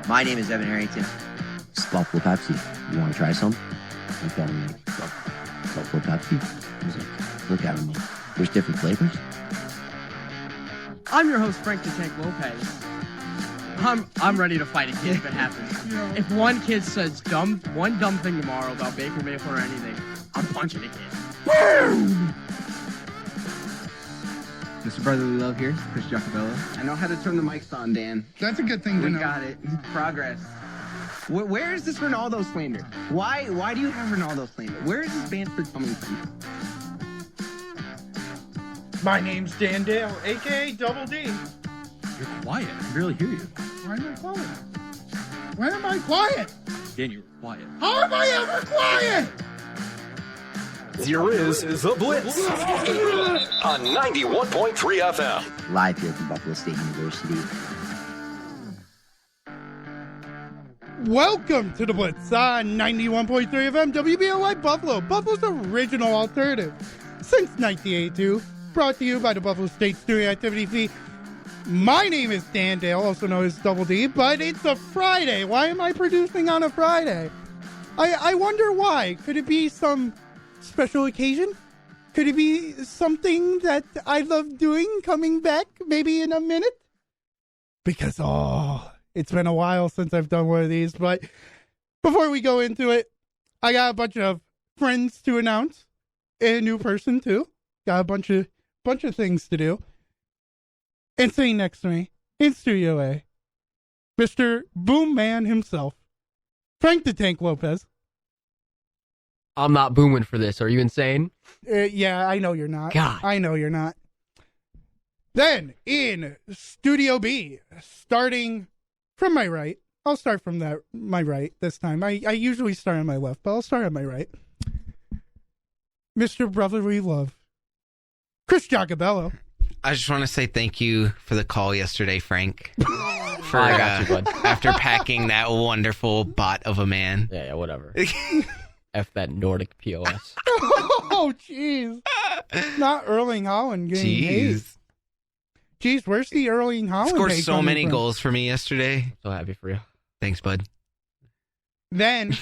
My name is Evan Harrington. It's Buffalo Pepsi. You want to try some? Look at them. Buffalo Pepsi. Look at them. There's different flavors. I'm your host, Frank the Tank Lopez. I'm ready to fight a kid if it happens. If one kid says one dumb thing tomorrow about Baker Mayfield or anything, I'm punching a kid. Boom! Mr. Brotherly Love here, Chris Giacobello. I know how to turn the mics on, Dan. That's a good thing to know. We got it. Progress. Where is this Ronaldo slander? Why do you have Ronaldo slander? Where is this banter coming from? My name's Dan Dale, a.k.a. Double D. You're quiet. I can barely hear you. Why am I quiet? When am I quiet? Dan, you were quiet. How am I ever quiet? Here is The Blitz on 91.3 FM. Live here from Buffalo State University. Welcome to the Blitz on 91.3 FM WBLY Buffalo, Buffalo's original alternative. Since 1982, brought to you by the Buffalo State Student Activity Fee. My name is Dan Dale, also known as Double D, but it's a Friday. Why am I producing on a Friday? I wonder why. Could it be some special occasion? Could it be something that I love doing coming back maybe in a minute? Because, it's been a while since I've done one of these, but before we go into it, I got a bunch of friends to announce, and a new person too. Got a bunch of things to do. And sitting next to me in Studio A, Mr. Boom Man himself, Frank the Tank Lopez. I'm not booming for this. Are you insane? Yeah, I know you're not. God. I know you're not. Then, in Studio B, starting from my right, I'll start from my right this time. I usually start on my left, but I'll start on my right. Mr. Brotherly Love, Chris Giacobello. I just want to say thank you for the call yesterday, Frank. For I got you, bud. after packing that wonderful bot of a man. Yeah, whatever. F that Nordic POS. Oh, jeez. Not Erling Haaland getting hate. Jeez, where's the Erling Haaland Scored hate so coming many from? goals for me yesterday. So happy for you. Thanks, bud. Then,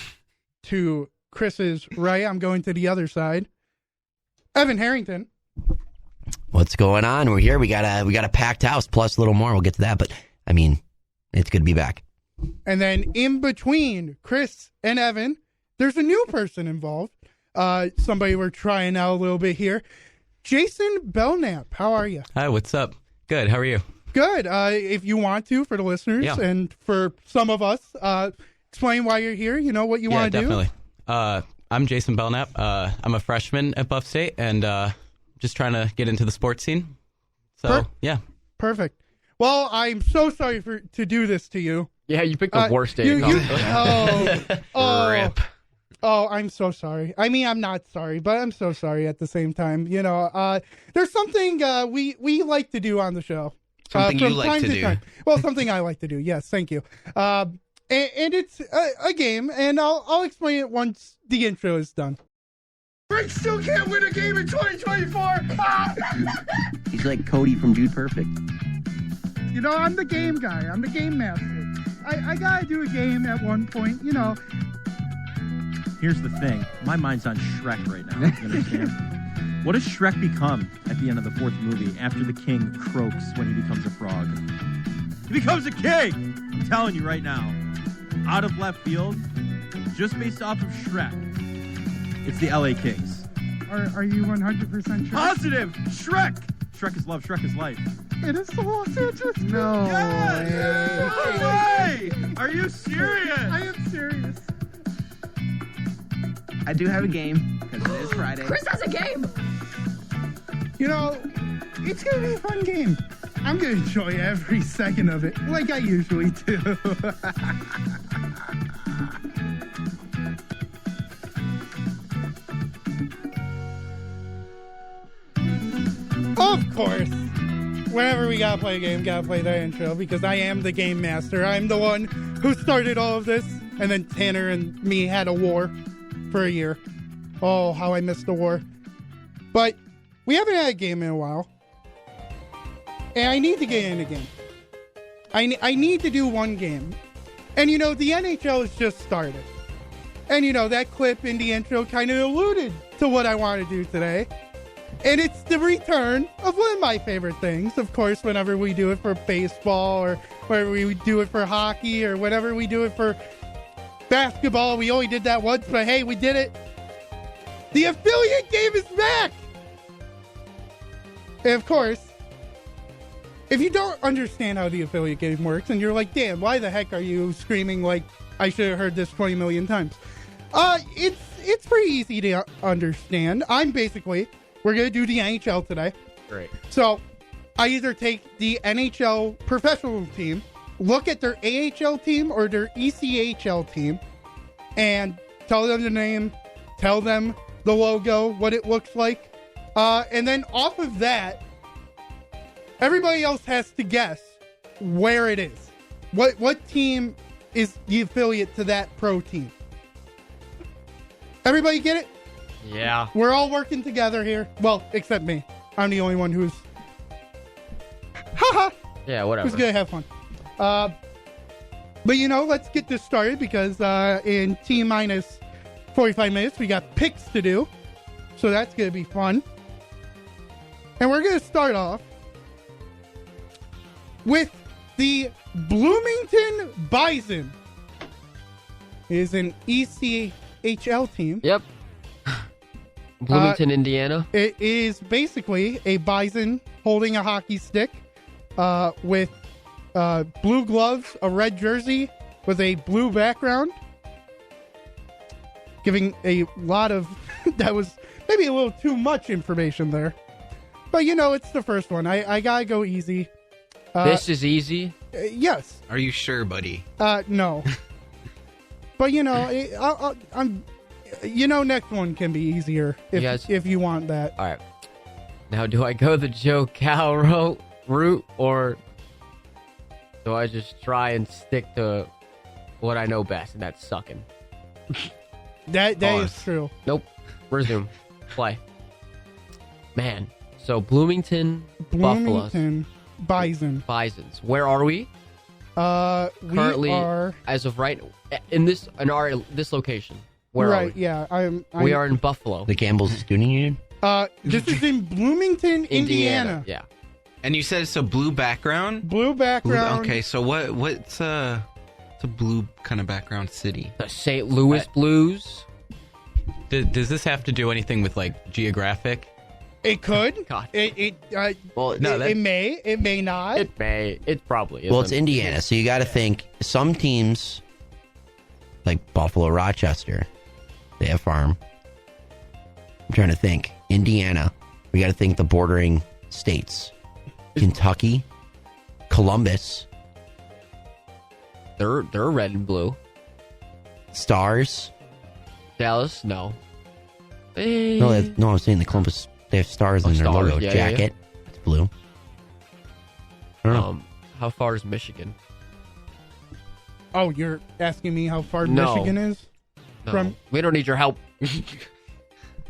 to Chris's right, I'm going to the other side. Evan Harrington. What's going on? We're here. We got a packed house plus a little more. We'll get to that, but I mean, it's good to be back. And then in between Chris and Evan, there's a new person involved. Somebody we're trying out a little bit here. Jason Belknap. How are you? Hi, what's up? Good. How are you? Good. If you want to, for the listeners and for some of us, explain why you're here. You know what you want to do? Yeah, definitely. I'm Jason Belknap. I'm a freshman at Buff State and just trying to get into the sports scene. So, yeah. Perfect. Well, I'm so sorry to do this to you. Yeah, you picked the worst day. Rip. Oh, I'm so sorry. I mean, I'm not sorry, but I'm so sorry at the same time. You know, there's something we like to do on the show. Something you from like time to do. time. Well, something I like to do. Yes, thank you. And it's a game, and I'll explain it once the intro is done. Frank still can't win a game in 2024. He's like Cody from Dude Perfect. You know, I'm the game guy. I'm the game master. I gotta do a game at one point, you know. Here's the thing. My mind's on Shrek right now. You understand? What does Shrek become at the end of the fourth movie after the king croaks when he becomes a frog? He becomes a king! I'm telling you right now. Out of left field, just based off of Shrek, it's the LA Kings. Are you 100% sure? Positive! Shrek! Shrek is love, Shrek is life. It is the Los Angeles. No way! Are you serious? I am serious. I do have a game because it is Friday. Chris has a game. You know, it's going to be a fun game. I'm going to enjoy every second of it, like I usually do. Of course. Whenever we gotta play a game, gotta play that intro, because I am the game master. I'm the one who started all of this, and then Tanner and me had a war for a year. Oh, how I missed the war. But we haven't had a game in a while, and I need to get in a game. I need to do one game. And, the NHL has just started. And, that clip in the intro kind of alluded to what I want to do today. And it's the return of one of my favorite things. Of course, whenever we do it for baseball or whenever we do it for hockey or whenever we do it for basketball, we only did that once, but hey, we did it. The affiliate game is back! And of course, if you don't understand how the affiliate game works and you're like, damn, why the heck are you screaming like I should have heard this 20 million times? It's pretty easy to understand. We're going to do the NHL today. Great. So, I either take the NHL professional team, look at their AHL team or their ECHL team, and tell them the name, tell them the logo, what it looks like. And then off of that, everybody else has to guess where it is. What team is the affiliate to that pro team? Everybody get it? Yeah. We're all working together here. Well, except me. I'm the only one who's... Haha! Yeah, whatever. Who's gonna have fun. But let's get this started because in T-minus 45 minutes, we got picks to do. So that's gonna be fun. And we're gonna start off with the Bloomington Bison. It is an ECHL team. Yep. Bloomington, Indiana. It is basically a bison holding a hockey stick with blue gloves, a red jersey with a blue background. Giving a lot of... that was maybe a little too much information there. But, it's the first one. I gotta go easy. This is easy? Yes. Are you sure, buddy? No. But, I'm... next one can be easier if you want that. All right. Now, do I go the Joe Cal route, or do I just try and stick to what I know best, and that's sucking? That is true. Nope. Resume. Play. Man. So, Bloomington Buffaloes. Bisons. Where are we? Currently, we are... as of right... in this location. Where are we? Yeah. We are in Buffalo. The Campbell's Student Union? This is in Bloomington, Indiana. Yeah. And you said it's a blue background? Blue background. Okay, so what's a blue kind of background city? The St. Louis Blues. Does this have to do anything with like geographic? It could. God. It may. It may not. It may. It probably isn't. Well, it's Indiana, so you got to think some teams like Buffalo, Rochester, they have farm. I'm trying to think. Indiana. We got to think the bordering states. Kentucky, Columbus. They're red and blue. Stars. Dallas, no. No, I'm saying the Columbus. They have stars in their stars, logo. yeah, Jacket. yeah. It's blue. I don't know. How far is Michigan? Oh, you're asking me how far No. Michigan is? No. We don't need your help.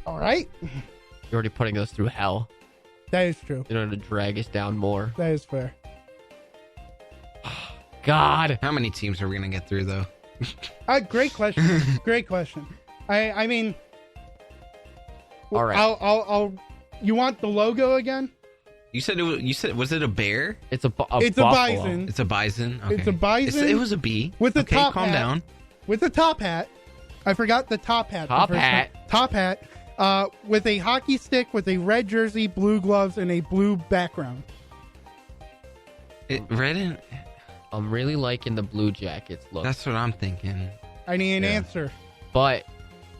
All right. You're already putting us through hell. That is true. You don't have to drag us down more. That is fair. God. How many teams are we going to get through, though? Great question. Great question. I mean... All right. I'll. You want the logo again? You said was it a bear? It's a It's a buffalo. bison. It's a bison. Okay. It's a bison. It was a bee. With a okay, top calm hat. down. With a top hat. I forgot the top hat. Top the first hat. time. Top hat. With a hockey stick, with a red jersey, blue gloves, and a blue background. Red and... I'm really liking the Blue Jackets look. That's what I'm thinking. I need an answer. But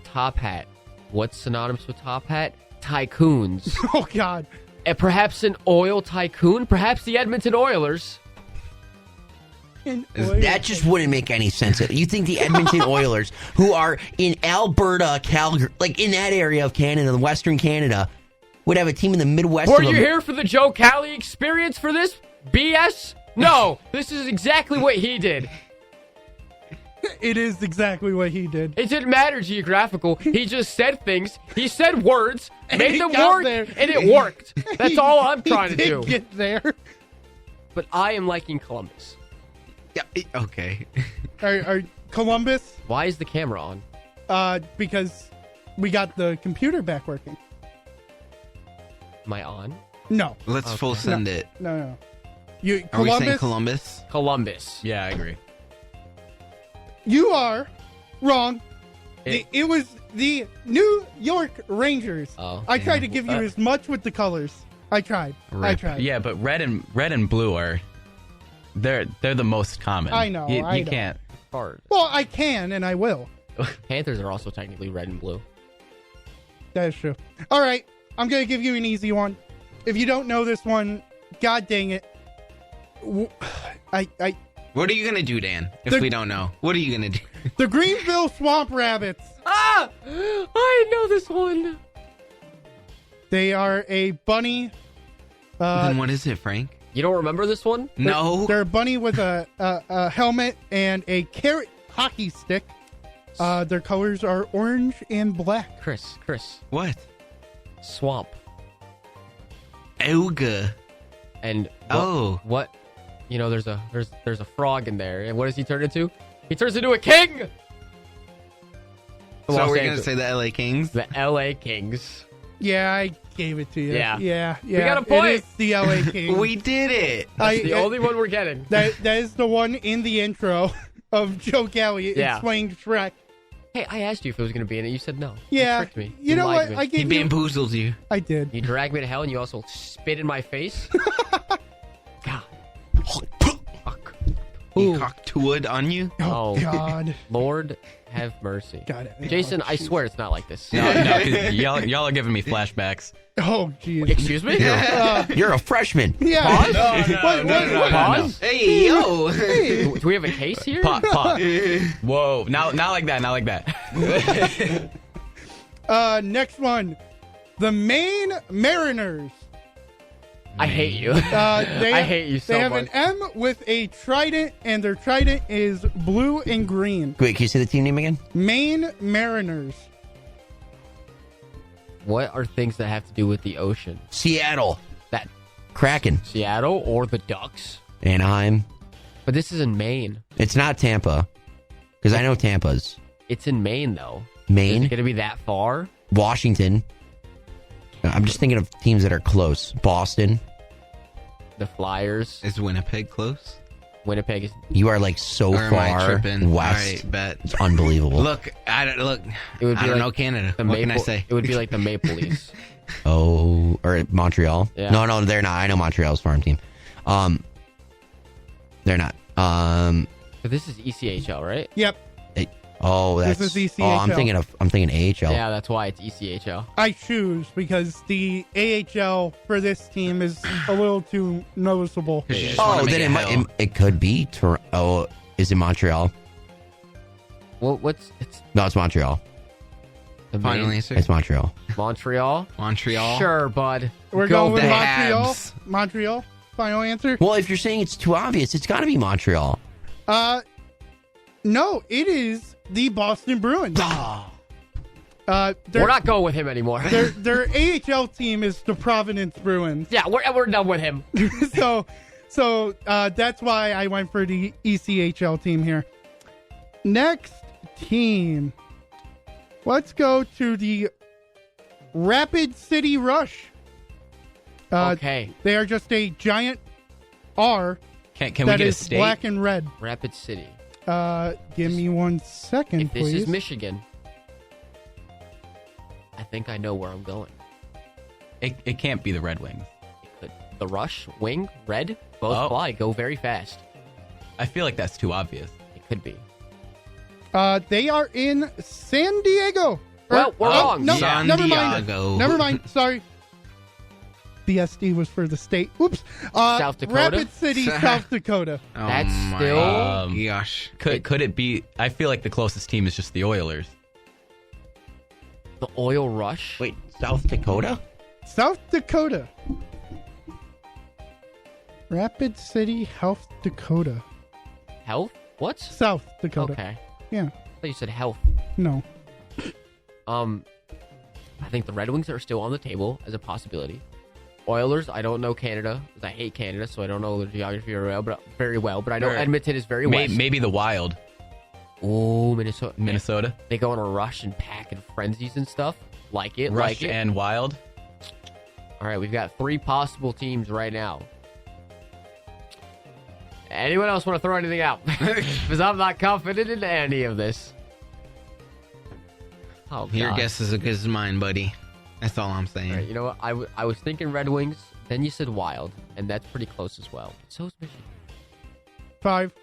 top hat. What's synonymous with top hat? Tycoons. Oh, God. And perhaps an oil tycoon? Perhaps the Edmonton Oilers. That just wouldn't make any sense. You think the Edmonton Oilers, who are in Alberta, Calgary, like in that area of Canada, Western Canada, would have a team in the Midwest? Were you here for the Joe Cali experience for this BS? No, this is exactly what he did. It is exactly what he did. It didn't matter geographical. He just said things. He said words, made them got work, there. and it worked. That's all I'm trying to He do. did get there. But I am liking Columbus. Yeah, okay. Are Columbus? Why is the camera on? Because we got the computer back working. Am I on? No. Let's full send it. No. You Are we saying Columbus? Columbus? Columbus. Yeah, I agree. You are wrong. It- It was the New York Rangers. Oh. I tried to give you as much with the colors. I tried. Rip. Yeah, but red and blue are they're the most common. I know, You I know. can't. Hard. Well, I can and I will. Panthers are also technically red and blue. That is true. All right, I'm gonna give you an easy one. If you don't know this one, god dang it. I What are you gonna do, Dan? If The- we don't know, what are you gonna do? the Greenville Swamp Rabbits. Ah! I know this one. They are a bunny. Then what is it, Frank? You don't remember this one? No. They're a bunny with a helmet and a carrot hockey stick. Their colors are orange and black. Chris. What? Swamp. Auga. And Oh. what? You know, there's a frog in there, and what does he turn into? He turns into a king. So Los we're gonna Angeles. say the LA Kings? The LA Kings. Yeah, I gave it to you. Yeah. Yeah. got a point. It is the LA Kings. We did it. That's the only one we're getting. That is the one in the intro of Joe Galli Yeah. explaining Shrek. Hey, I asked you if it was going to be in it. You said no. Yeah. You tricked me. You know lied what? to me. I He gave you. bamboozled you. I did. You dragged me to hell, and you also spit in my face. God. Fuck. He Ooh. cocked wood on you. Oh, Oh. God. Lord have mercy. Got it. Jason, Oh, I jeez. swear it's not like this. No, 'cause y'all are giving me flashbacks. Oh, jeez. Excuse me? You're a freshman. Yeah. No. Pause? Hey, yo. Do we have a case here? Pop. Whoa. Not like that. Not like that. Next one. The Maine Mariners. I hate you. I hate you so They have much. an M with a trident, and their trident is blue and green. Wait, can you say the team name again? Maine Mariners. What are things that have to do with the ocean? Seattle. That Kraken. Seattle or the Ducks? Anaheim. But this is in Maine. It's not Tampa. Because I know Tampa's. It's in Maine, though. Is it Maine. going to be that far? Washington. I'm just thinking of teams that are close. Boston. The Flyers. Is Winnipeg close? Winnipeg is. You are like so Or am I far tripping? west. All right, bet. It's unbelievable. Look. I don't It would be I don't like know Canada. The What Maple, can I say? It would be like the Maple Leafs. Oh, or Montreal. Yeah. No, they're not. I know Montreal's farm team. They're not. But this is ECHL, right? Yep. Oh, This that's. is Oh, I'm ECHL. thinking AHL. Yeah, that's why it's E ECHL. I choose because the AHL for this team is a little too noticeable. 'Cause you just wanna Oh, make then hell. it could be. Oh, is it Montreal? Well, it's No, it's Montreal. the Final Maine- answer. It's Montreal. Montreal. Montreal. Sure, bud. We're Go going with the Montreal. Habs. Montreal. Final answer. Well, if you're saying it's too obvious, it's got to be Montreal. No, it is the Boston Bruins. We're not going with him anymore. their AHL team is the Providence Bruins. Yeah, we're done with him. so that's why I went for the ECHL team here. Next team. Let's go to the Rapid City Rush. Okay. They are just a giant R Can we that get a is state? black and red. Rapid City. Give me 1 second, If this please. is Michigan, I think I know where I'm going. It can't be the Red Wings. The Rush, Wing, Red, both Oh. fly, go very fast. I feel like that's too obvious. It could be. They are in San Diego. Well, we're wrong. No, San never mind. Diego. Never mind. Sorry. The SD was for the state. Oops. South Dakota? Rapid City, South Dakota. Oh That's my still- gosh. Could it be? I feel like the closest team is just the Oilers. The Oil Rush. Wait, South Dakota? South Dakota. Rapid City, South Dakota. Health? What? South Dakota. Okay. Yeah. I thought you said health. No. I think the Red Wings are still on the table as a possibility. Oilers. I don't know Canada because I hate Canada, so I don't know the geography very well. But I know Edmonton is very west. Maybe the Wild. Oh, Minnesota. Minnesota. They go on a rush and pack and frenzies and stuff. Like it. Rush like it. and Wild. All right, we've got 3 possible teams right now. Anyone else want to throw anything out? Because I'm not confident in any of this. Oh, Your God. guess is as good as mine, buddy. That's all I'm saying. All right, you know what? I was thinking Red Wings. Then you said Wild, and that's pretty close as well. So is Michigan. 5,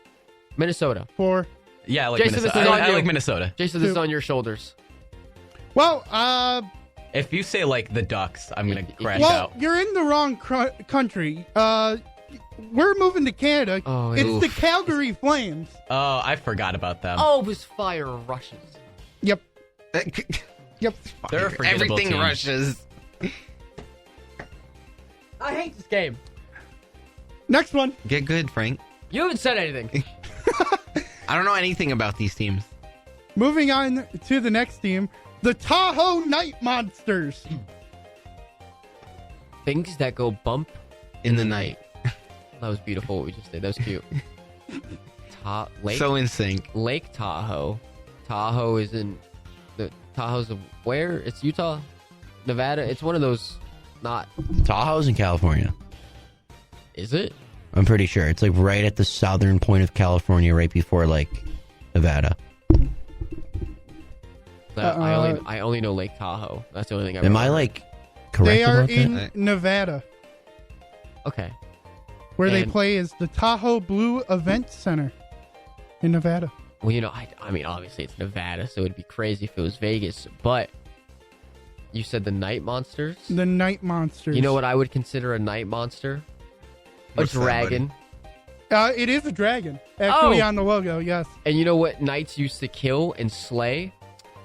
Minnesota. 4. Yeah, I like Jason, Minnesota. this is on I you. like Minnesota. Jason, this is 2. on your shoulders. Well, If you say like the Ducks, I'm gonna crash well, out. you're in the wrong country. We're moving to Canada. Oh, it's oof. the Calgary Flames. Oh, I forgot about them. Oh, it was Fire Rushes. Yep. Yep. They're a forgettable Everything team. rushes. I hate this game. Next one. Get good, Frank. You haven't said anything. I don't know anything about these teams. Moving on to the next team, the Tahoe Night Monsters. Things that go bump In the night. That was beautiful what we just did. That was cute. Lake, So in sync. Lake Tahoe. Tahoe is in the Tahoe's of where? It's Utah, Nevada. It's one of those. Not Tahoe's in California. is it? I'm pretty sure. It's like right at the southern point of California, right before like Nevada. I only know Lake Tahoe. That's the only thing I. Am I like correct They are about in that? Nevada. Okay. Where they And- play is the Tahoe Blue Event Center in Nevada. Well, you know, I mean, obviously it's Nevada, so it'd be crazy if it was Vegas. But you said the Night Monsters. The Night Monsters. You know what I would consider a night monster? What's a that, dragon. It is a dragon. Actually, Oh! on the logo, yes. And you know what knights used to kill and slay?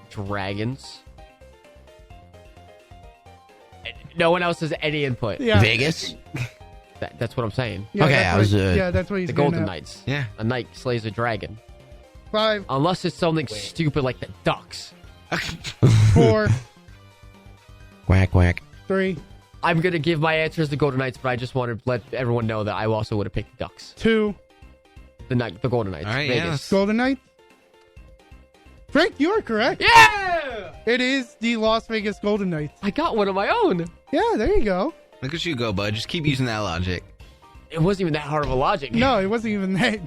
Dragons. And no one else has any input. Yeah. Vegas? That's what I'm saying. Yeah, Okay, that's I was, what- yeah, that's what he's The getting Golden at. Knights. Yeah. A knight slays a dragon. 5, Unless it's something stupid like the Ducks. 4, Quack, quack. 3, I'm going to give my answer as the Golden Knights, but I just want to let everyone know that I also would have picked the Ducks. 2. The Golden Knights. All right, Vegas. yes. Golden Knights. Frank, you are correct. Yeah! It is the Las Vegas Golden Knights. I got one of my own. Yeah, there you go. Look at you go, bud. Just keep using that logic. It wasn't even that hard of a logic. No, it wasn't even that.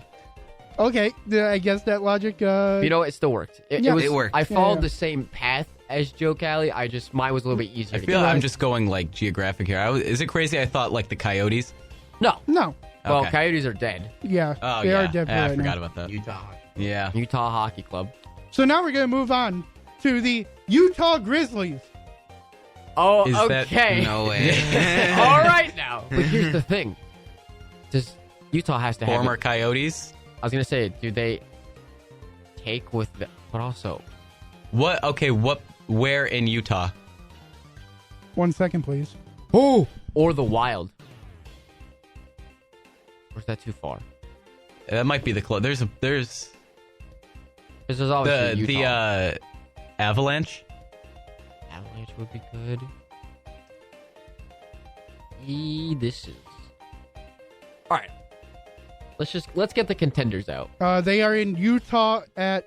Okay, I guess that logic. You know, it still worked. Yeah. It worked. I followed yeah. the same path as Joe Cali. Mine was a little bit easier. I to feel get. I'm just going like geographic here. Is it crazy? I thought like the Coyotes. No. No. Well, Okay. Coyotes are dead. Yeah, Oh they yeah, are dead Yeah, I right forgot now. about that. Utah. Yeah. Utah Hockey Club. So now we're gonna move on to the Utah Grizzlies. Oh, Is that- okay. No way. All right now. But here's the thing. Does Utah has to Former have? Coyotes. I was gonna say, do they take with the? But also, What? Okay. What? Where in Utah? 1 second, please. or the Wild. Or is that too far? That might be the close. There's Because there's obviously the Utah. Avalanche. Avalanche would be good. This is all right. Let's get the contenders out. They are in Utah at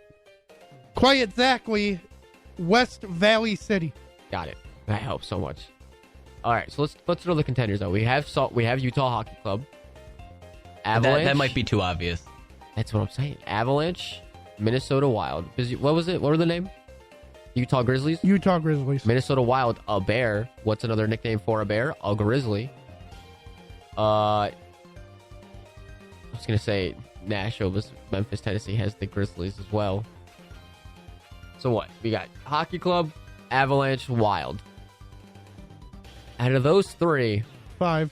quite exactly West Valley City. Got it. That helps so much. All right, so let's throw the contenders out. We have Utah Hockey Club. Avalanche. That might be too obvious. That's what I'm saying. Avalanche, Minnesota Wild. What was it? What were the name? Utah Grizzlies. Utah Grizzlies. Minnesota Wild. A bear. What's another nickname for a bear? A grizzly. I was gonna say Nashville, but Memphis, Tennessee has the Grizzlies as well. So what? We got Hockey Club, Avalanche, Wild. Out of those three, 5.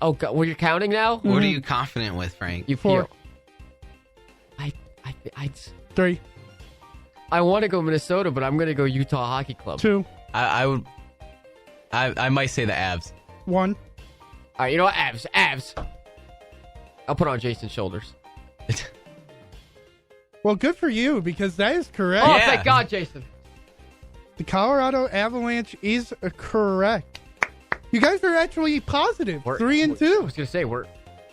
oh God, well, you're counting now. What are you confident with, Frank? You 4. feel? I 3. I want to go Minnesota, but I'm gonna go Utah Hockey Club. 2. I would. I might say the Avs. 1. All right, you know what? Avs. I'll put it on Jason's shoulders. Well, good for you because that is correct. Oh, Yeah. thank God, Jason. The Colorado Avalanche is correct. You guys are actually positive. We're- 3 and I 2. was gonna say we're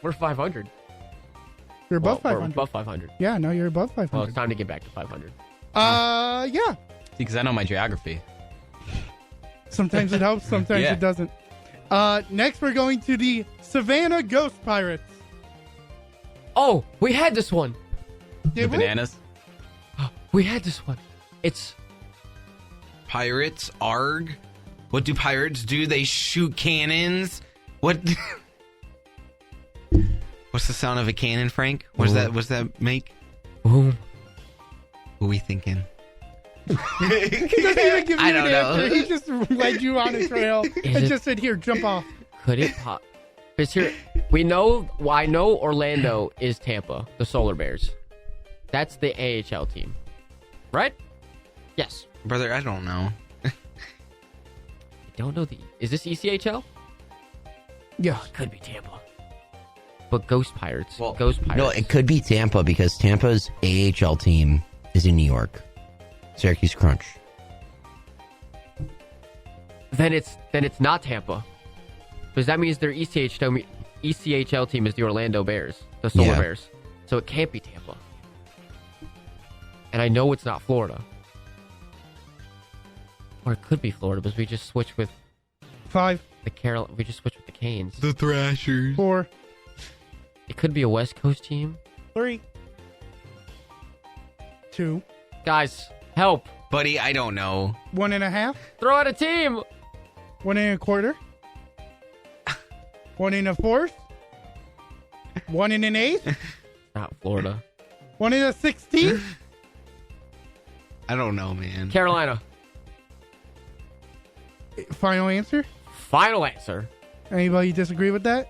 500. You're above Well, 500. We're above 500. Yeah, no, you're above Well, 500. it's time to get back to 500. Yeah. Because I know my geography. Sometimes it helps, sometimes Yeah. it doesn't. Next, we're going to the Savannah Ghost Pirates. Oh, we had this one. The Did we? bananas. We had this one. It's Pirates, arg. What do pirates do? They shoot cannons. What? What's the sound of a cannon, Frank? What's that make? boom. What are we thinking? He doesn't even give you I an don't know. answer. He just led you on a trail and it- just said, here, jump off. Could it pop? Because here, we know. Well, I know Orlando is Tampa, the Solar Bears. That's the AHL team, right? Yes. Brother, I don't know. I don't know the. Is this ECHL? Yeah. It could be Tampa. But Ghost Pirates. Well, Ghost Pirates. No, it could be Tampa because Tampa's AHL team is in New York. Syracuse Crunch. Then it's not Tampa. Because that means their ECHL team is the Orlando Bears, the Solar Yeah. Bears. So it can't be Tampa. And I know it's not Florida. Or it could be Florida because we just switched with 5, we just switched with the Canes. The Thrashers. 4, It could be a West Coast team. 3, 2, Guys, help. Buddy, I don't know. 1.5, Throw out a team. 1.25, 1.25, 1.125, Not Florida. 1.16. I don't know, man. Carolina. Final answer? Final answer. Anybody disagree with that?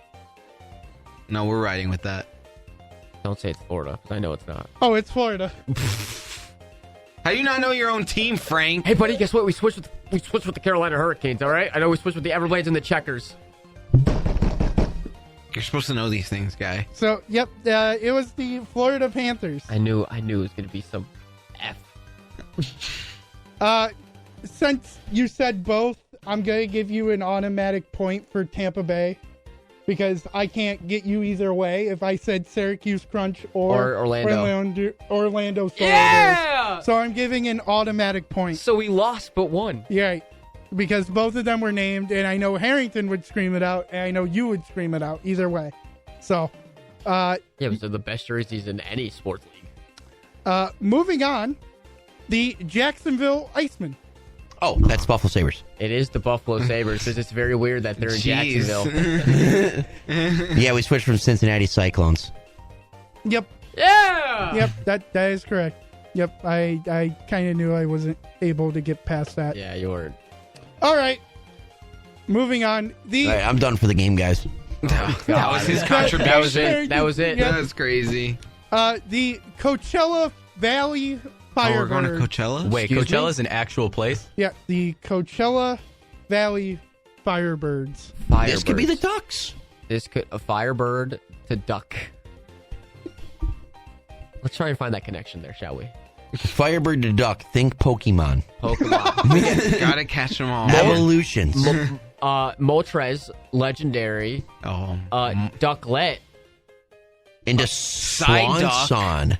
No, we're riding with that. Don't say it's Florida because I know it's not. Oh, it's Florida. How do you not know your own team, Frank? Hey, buddy, guess what? We switched with the Carolina Hurricanes, all right? I know we switched with the Everblades and the Checkers. You're supposed to know these things, guy. So, yep, it was the Florida Panthers. I knew it was going to be some F. Since you said both, I'm going to give you an automatic point for Tampa Bay because I can't get you either way if I said Syracuse Crunch or Orlando. Orlando Solar Yeah! Bears. So I'm giving an automatic point. So we lost but won. Yeah, because both of them were named, and I know Harrington would scream it out, and I know you would scream it out either way. So, Yeah, those are the best jerseys in any sports league. moving on, the Jacksonville Icemen. Oh, that's Buffalo Sabres. It is the Buffalo Sabres because it's very weird that they're in Jeez. Jacksonville. Yeah, we switched from Cincinnati Cyclones. Yep, Yeah! yep, that is correct. Yep, I kind of knew I wasn't able to get past that. Yeah, you weren't. All right, moving on. The All right, I'm done for the game, guys. Oh, That was his That- contribution. That was it. That was it. Yep. That's crazy. the Coachella Valley Firebirds. Oh, we're going to Coachella? Wait, Excuse me? Coachella's an actual place? Yeah, the Coachella Valley Firebirds. This could be the Firebirds. Ducks. This could a Firebird to duck. Let's try and find that connection there, shall we? Firebird to Duck. Think Pokemon. Pokemon. Gotta catch them all. Evolutions. Moltres, legendary. Oh. Ducklet. Into Side Duck. Swan.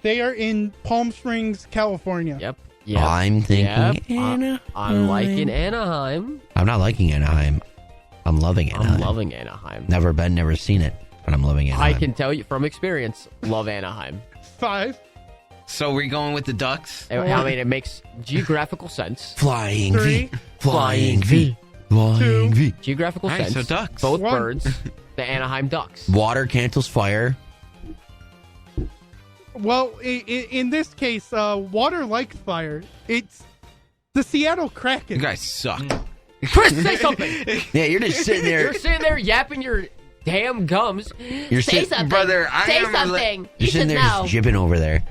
They are in Palm Springs, California. Yep. Yep. I'm thinking Yep. Anaheim. I'm liking Anaheim. I'm not liking Anaheim. I'm loving Anaheim. I'm loving Anaheim. Never been, never seen it, but I'm loving Anaheim. I can tell you from experience, love Anaheim. 5, So we're going with the Ducks? I mean, it makes geographical sense. Flying 3, V. Flying V. Flying 2, V. Geographical All right, sense. so ducks. Both 1. birds. The Anaheim Ducks. Water cancels fire. Well, in this case, water like fire. It's the Seattle Kraken. You guys suck. Chris, say something. Yeah, you're just sitting there. You're sitting there yapping your damn gums. You're Say sitting, something. brother. Say something. You're You sitting should there know. just jibbing over there.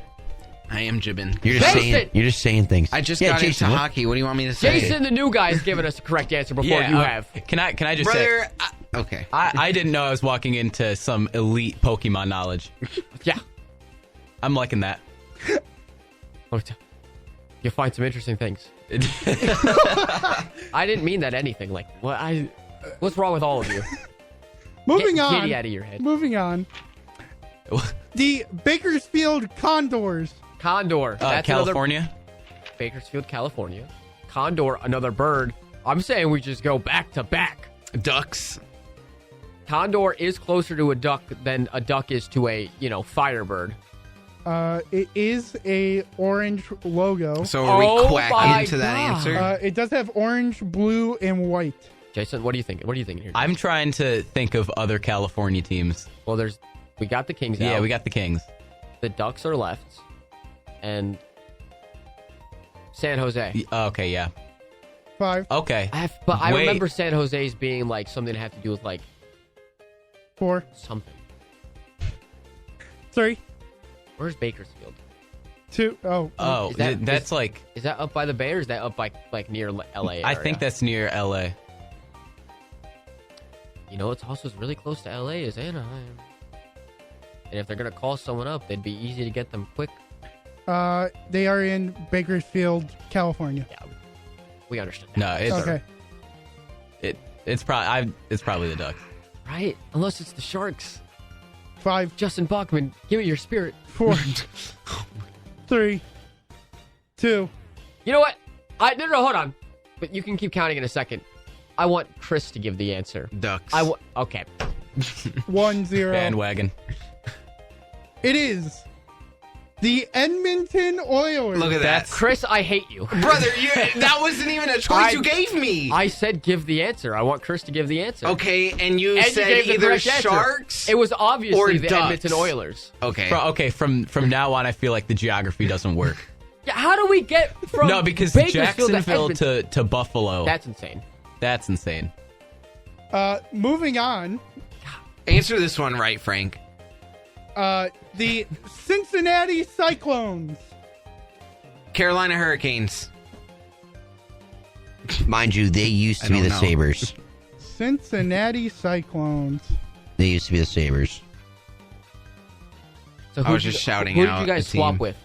I am jibbing. You're just Jason! saying. You're just saying things. I just Yeah, got Jason, into what? hockey. What do you want me to say? Jason, the new guy, is giving us a correct answer before you have. Can I just say, Brother, okay. I didn't know I was walking into some elite Pokemon knowledge. Yeah. I'm liking that. You'll find some interesting things. I didn't mean that anything. Like, what? What's wrong with all of you? Moving Get on. Kitty out of your head. Moving on. The Bakersfield Condors. Condor. That's California. Bakersfield, California. Condor, another bird. I'm saying we just go back to back. Ducks. Condor is closer to a duck than a duck is to a, firebird. It is a orange logo. So are we my quacking into that God. answer? It does have orange, blue, and white. Jason, what do you think? What are you thinking here? I'm trying to think of other California teams. Well, we got the Kings out. Yeah, we got the Kings. The Ducks are left. And San Jose. Okay, yeah. 5, Okay. I Wait. remember San Jose's being like something to have to do with like 4, something. 3, Where's Bakersfield? 2. Oh, Is that- that's like... Is that up by the Bay or is that up by like near LA area? I think that's near L.A. It's also really close to LA is Anaheim. And if they're gonna call someone up, they'd be easy to get them quick. They are in Bakersfield, California. Yeah, we understood that. No, it's Okay. it's probably the Ducks. Right? Unless it's the Sharks. 5, Justin Bachman, give me your spirit. 4, 3, 2. You know what? No, hold on. But you can keep counting in a second. I want Chris to give the answer. Ducks. Okay. 1-0. Bandwagon. It is the Edmonton Oilers. Look at that. Chris, I hate you. Brother, that wasn't even a choice you gave me. I said give the answer. I want Chris to give the answer. Okay, and you And said gave the either correct answer. Sharks It was obviously or the Ducks. Edmonton Oilers. Okay. From now on, I feel like the geography doesn't work. Yeah, how do we get from No, because Bakersfield Jacksonville to Edmonton? to Buffalo. That's insane. That's insane. Moving on. Answer this one right, Frank. The Cincinnati Cyclones. Carolina Hurricanes. Mind you, they used to I be don't the know. Sabres. Cincinnati Cyclones. They used to be the Sabres. So I was just shouting who out did you guys a swap team. with?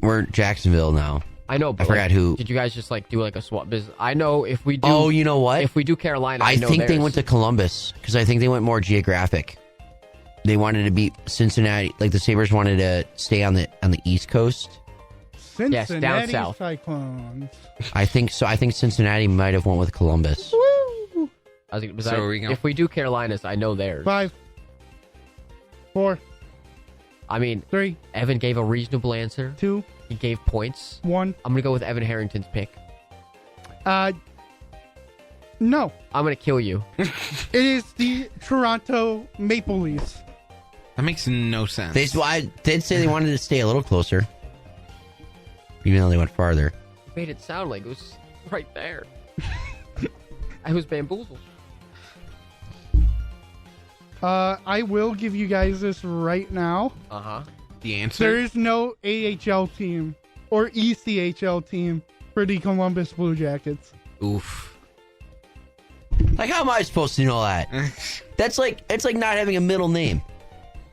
We're Jacksonville now. I know, but I forgot who. Did you guys just like do like a swap? Because I know if we do. Oh, you know what? If we do Carolina, I know think they theirs. went to Columbus because I think they went more geographic. They wanted to beat Cincinnati, like the Sabres wanted to stay on the East Coast. Cincinnati down south. Cyclones. I think so. I think Cincinnati might have went with Columbus. Woo! If we do Carolinas, I know theirs. 5, 4, I mean, 3, Evan gave a reasonable answer. 2, He gave points. 1. I'm gonna go with Evan Harrington's pick. No. I'm gonna kill you. It is the Toronto Maple Leafs. That makes no sense. I did say they wanted to stay a little closer, even though they went farther. You made it sound like it was right there. I was bamboozled. I will give you guys this right now. The answer? There is no AHL team or ECHL team for the Columbus Blue Jackets. Oof. Like, how am I supposed to know that? It's like not having a middle name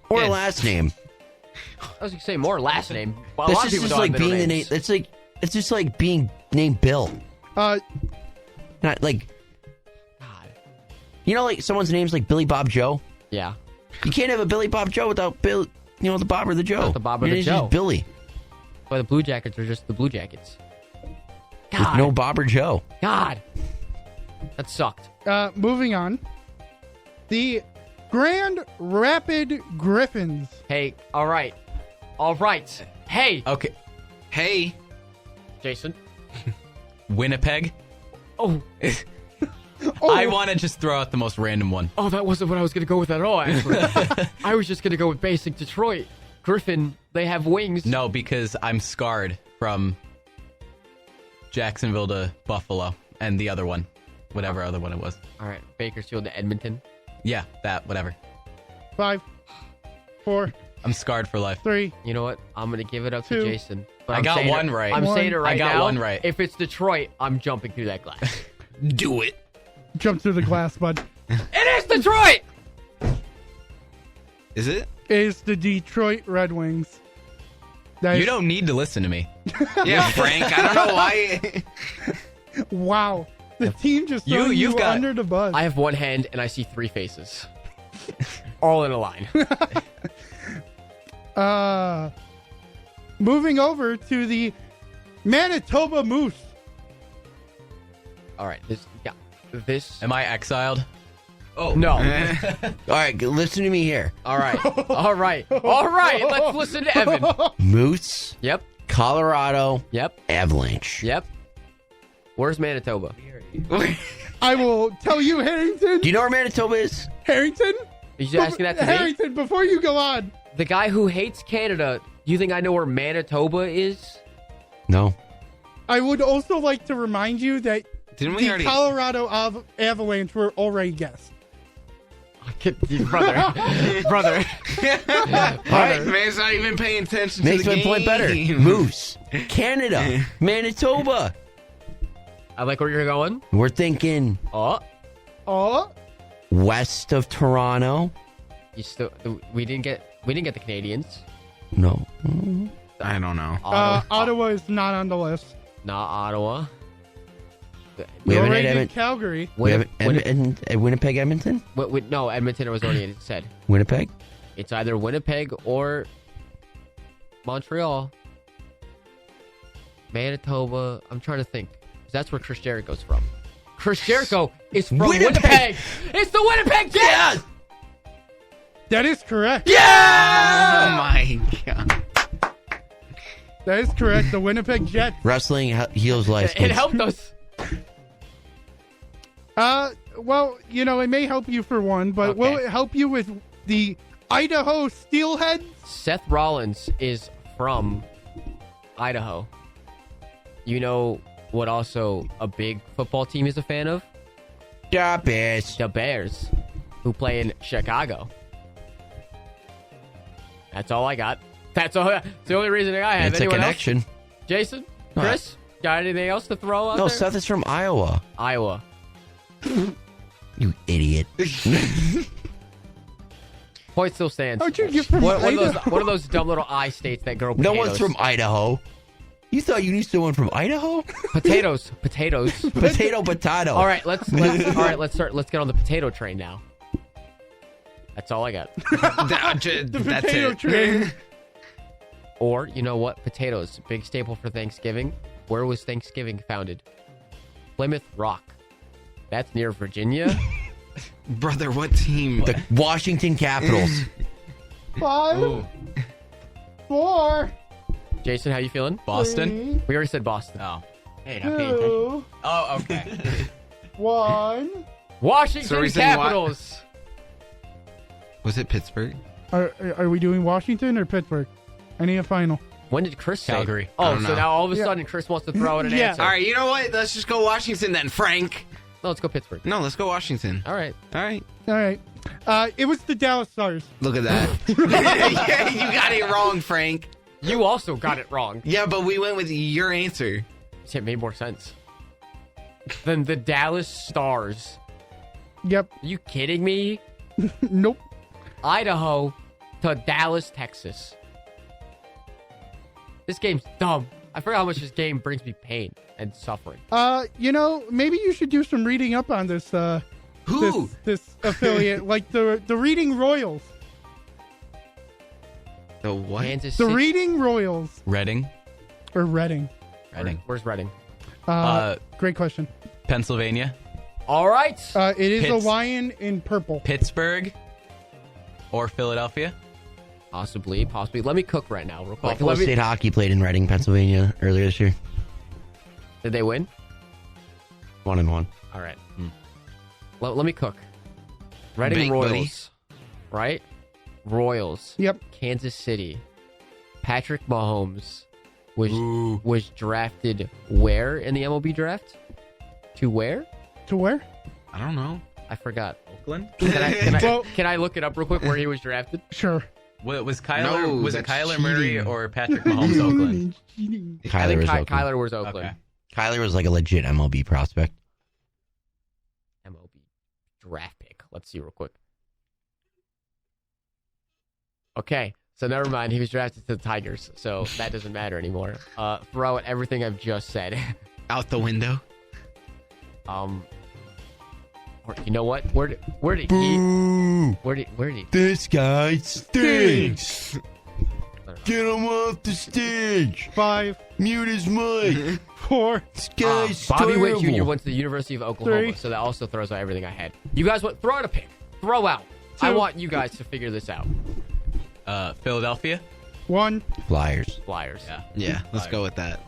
or a last name. I was gonna say more last name. But a This lot of is people just don't like have middle being the name. names. It's just like being named Bill. Not like, God. like someone's name's like Billy Bob Joe. Yeah. You can't have a Billy Bob Joe without Bill. The Bob or the Joe. Not the Bob or Your the name's Joe. just Billy. But the Blue Jackets are just the Blue Jackets. With God. no Bob or Joe. God. That sucked. Moving on. The Grand Rapid Griffins. Hey, all right. All right. Hey, Okay. Hey. Jason. Winnipeg. Oh, I want to just throw out the most random one. oh, that wasn't what I was going to go with at all, actually. I was just going to go with basic Detroit. Griffin, they have wings. No, because I'm scarred from Jacksonville to Buffalo and the other one, whatever other one it was. All right, Bakersfield to Edmonton. Yeah, that, whatever. 5, 4, I'm scarred for life. 3. You know what? I'm going to give it up 2. to Jason. But I I'm got saying one it, right. I'm One. saying it right I got now. one right. If it's Detroit, I'm jumping through that glass. Do it. Jump through the glass, bud. It is Detroit! Is it? Is the Detroit Red Wings. That You is- don't need to listen to me. Yeah, Frank. I don't know why. Wow. The team just throwing you've you got- under the bus. I have one hand and I see three faces. All in a line. Moving over to the Manitoba Moose. All right. This. Am I exiled? Oh no. All right, listen to me here. All right. All right. All right. Let's listen to Evan. Moose, Yep. Colorado, Yep. Avalanche. Yep. Where's Manitoba? I will tell you, Harrington. Do you know where Manitoba is? Harrington? Are you asking that to me? Harrington, before you go on. The guy who hates Canada. You think I know where Manitoba is? No. I would also like to remind you that Didn't we the already? Colorado Avalanche were already guessed. Brother. Brother. All right, man's not even paying attention Makes to the my game. point better. Moose, Canada, Manitoba. I like where you're going. We're thinking Oh. west of Toronto. You still. We didn't get the Canadians. No. I don't know. Ottawa is not on the list. Not Ottawa. We haven't already had did Calgary. We have Winnipeg, Edmonton? No, Edmonton was already said. Winnipeg? It's either Winnipeg or Montreal. Manitoba. I'm trying to think. 'Cause that's where Chris Jericho's from. Chris Jericho is from Winnipeg. It's the Winnipeg Jets! Yeah! That is correct. Oh my god. That is correct. The Winnipeg Jets. Wrestling heals life. It helped us. Well, it may help you for one, but Okay. will it help you with the Idaho Steelheads? Seth Rollins is from Idaho. You know what also a big football team is a fan of? The Bears. The Bears, who play in Chicago. That's all I got. That's all. That's the only reason I have. It's a Anyone connection. else? Jason? Chris? Got anything else to throw out No, there? Seth is from Iowa. Iowa. You idiot. Point still stands. How'd you get from One of Idaho? those dumb little I states that grow No potatoes. one's from Idaho. You thought you knew someone from Idaho? Potatoes. Potato. All right, let's start. Let's get on the potato train now. That's all I got. That's Potato it. train. Or you know what? Potatoes, big staple for Thanksgiving. Where was Thanksgiving founded? Plymouth Rock. That's near Virginia. Brother, what team? The Washington Capitals. 5, 4, Jason, how you feeling? Boston? We already said Boston. Oh. Hey, 3, not paying attention. 2, Oh, okay. 1. Washington So we're saying Capitals. Was it Pittsburgh? Are we doing Washington or Pittsburgh? I need a final. When did Chris say? Calgary. I Oh, don't so know. now all of a Yeah. sudden Chris wants to throw out an Yeah. answer. All right, you know what? Let's just go Washington then, Frank. No, let's go Pittsburgh. No, let's go Washington. All right. All right. All right. It was the Dallas Stars. Look at that. Yeah, you got it wrong, Frank. You also got it wrong. Yeah, but we went with your answer. It made more sense than the Dallas Stars. Yep. Are you kidding me? Nope. Idaho to Dallas, Texas. This game's dumb. I forgot how much this game brings me pain and suffering. Maybe you should do some reading up on this. Who? This affiliate, like the Reading Royals. The what? Kansas The City. Reading Royals Reading? or Reading. Reading. Where's Reading? Great question. Pennsylvania? All right. It is a Pitts. lion in purple. Pittsburgh? Or Philadelphia? Possibly. Let me cook right now, real quick. Buffalo State Hockey played in Reading, Pennsylvania earlier this year. Did they win? 1-1. All right. Let me cook. Reading Big Royals. Right? Royals. Yep. Kansas City. Patrick Mahomes was drafted where in the MLB draft? To where? To where? I don't know. I forgot. Oakland? Can I look it up real quick where he was drafted? Sure. Was Kyler No, was it that's Kyler Murray cheating. or Patrick Mahomes Oakland? I Kyler think was Oakland. Kyler was Oakland. Okay. Kyler was like a legit MLB prospect. MLB draft pick. Let's see real quick. Okay, so never mind. He was drafted to the Tigers, so that doesn't matter anymore. Throw out everything I've just said. Out the window. You know what? Where did he? Boo! Where did he? This guy stinks. Get him off the stage. 5, Mute his mic. 4. This guy's Bobby Witt terrible. Jr. went to the University of Oklahoma, 3. so that also throws out everything I had. You guys want throw out a pick? Throw out. 2. I want you guys to figure this out. Philadelphia. 1. Flyers. Flyers. Yeah, let's go with that.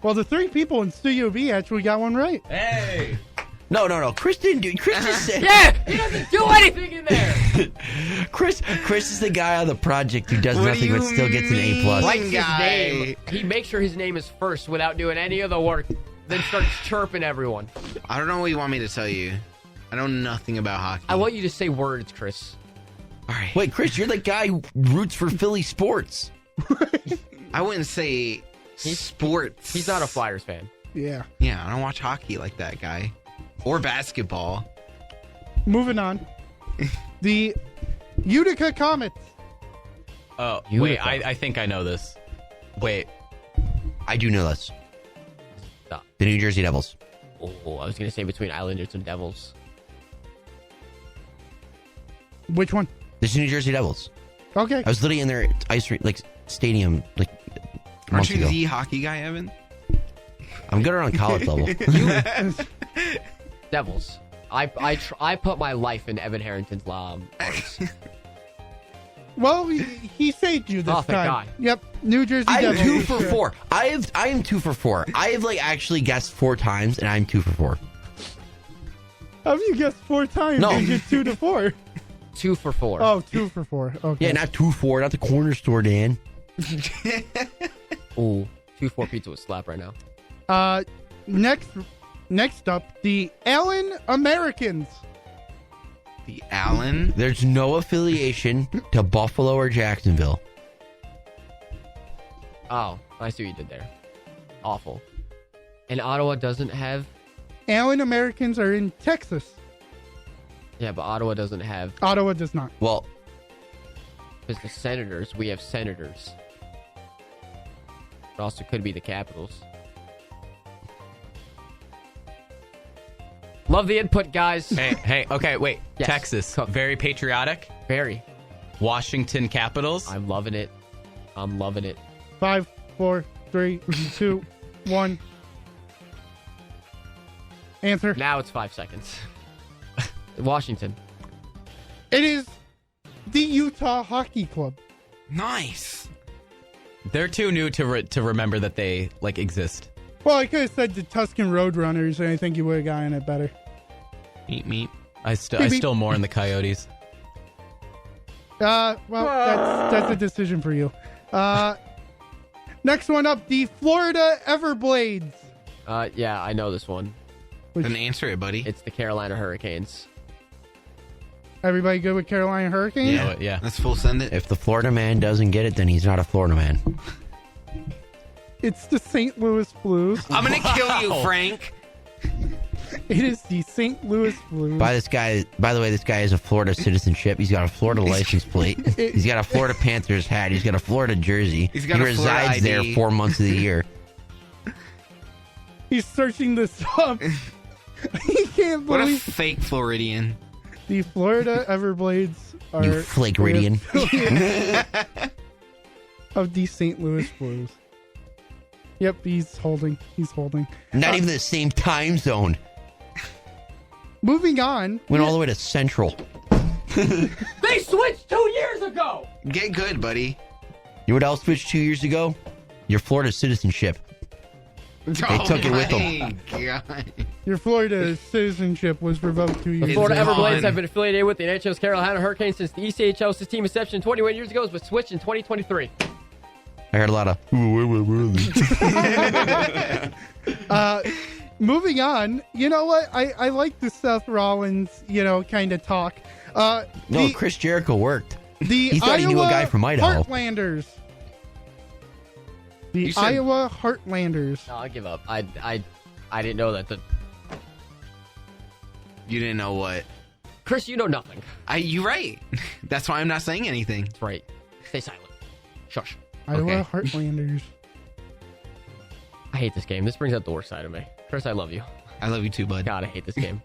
Well, the 3 people in Studio B actually got one right. Hey. No. Chris didn't do. Chris just said. Yeah, he doesn't do anything in there. Chris is the guy on the project who does What nothing do but you still gets an A+. mean? Writes his Guy. name. He makes sure his name is first without doing any of the work. Then starts chirping everyone. I don't know what you want me to tell you. I know nothing about hockey. I want you to say words, Chris. All right. Wait, Chris, you're the guy who roots for Philly sports. I wouldn't say sports. He's not a Flyers fan. Yeah. Yeah, I don't watch hockey like that guy. Or basketball. Moving on. The Utica Comets. Oh, Utica. wait. I think I know this. Wait. I do know this. Stop. The New Jersey Devils. Oh, I was going to say between Islanders and Devils. Which one? This New Jersey Devils. Okay. I was literally in their ice stadium like Aren't months you ago. the hockey guy, Evan? I'm good around college level. Devils. I put my life in Evan Harrington's arms. Well, he saved you this Oh, thank time. God. Yep. New Jersey I am Devils. 2 for 4. I am 2 for 4. I have actually guessed 4 times, and I'm 2 for 4. How have you guessed 4 times? No. You get 2 to 4. 2 for 4. Oh, 2 for 4. Okay. Yeah, not 2-4, not the corner store, Dan. Ooh, 2-4 pizza would slap right now. Next up, the Allen Americans. The Allen? There's no affiliation to Buffalo or Jacksonville. Oh, I see what you did there. Awful. And Ottawa doesn't have... Allen Americans are in Texas. Yeah, but Ottawa doesn't have... Ottawa does not. Well, Because the Senators, we have Senators. It also could be the Capitals. Love the input, guys. Hey. Okay, wait. Yes. Texas. Very patriotic. Very. Washington Capitals. I'm loving it. 5, 4, 3, 2, 1. Answer. Now it's 5 seconds. Washington. It is the Utah Hockey Club. Nice. They're too new to remember that they exist. Well, I could have said the Tuscan Roadrunners, and I think you would have gotten it better. Meep. I still mourn the Coyotes. Well, that's a decision for you. Next one up, the Florida Everblades. Yeah, I know this one. Then answer it, buddy. It's the Carolina Hurricanes. Everybody good with Carolina Hurricanes? You know it, yeah. Let's full send it. if the Florida man doesn't get it, then he's not a Florida man. It's the St. Louis Blues. I'm going to kill you, Frank. It is the St. Louis Blues. By the way, this guy has a Florida citizenship. He's got a Florida license plate. He's got a Florida Panthers hat. He's got a Florida jersey. He's got he a Florida resides there ID. 4 months of the year. He's searching this up. He can't What a believe fake Floridian. the Florida Everblades are You Flakeridian. of the St. Louis Blues. Yep, he's holding. Not even the same time zone. Moving on. Went all the way to Central. They switched 2 years ago! Get good, buddy. You know what else switched 2 years ago? Your Florida citizenship. They took it with them. God. Your Florida citizenship was revoked 2 years The Florida It's ago. Everblades gone. have been affiliated with the NHL's Carolina Hurricanes since the ECHL's team inception 21 years ago, but switched in 2023. I heard a lot of. Moving on. You know what? I like the Seth Rollins, kind of talk. No, Chris Jericho worked. The He thought he knew a Iowa guy from Idaho. Heartlanders. The You said- Iowa Heartlanders. No, I give up. I didn't know that. You didn't know what? Chris, you know nothing. You're right. That's why I'm not saying anything. That's right. Stay silent. Shush. Iowa Okay. Heartlanders. I hate this game. This brings out the worst side of me. Chris, I love you. I love you too, bud. God, I hate this game.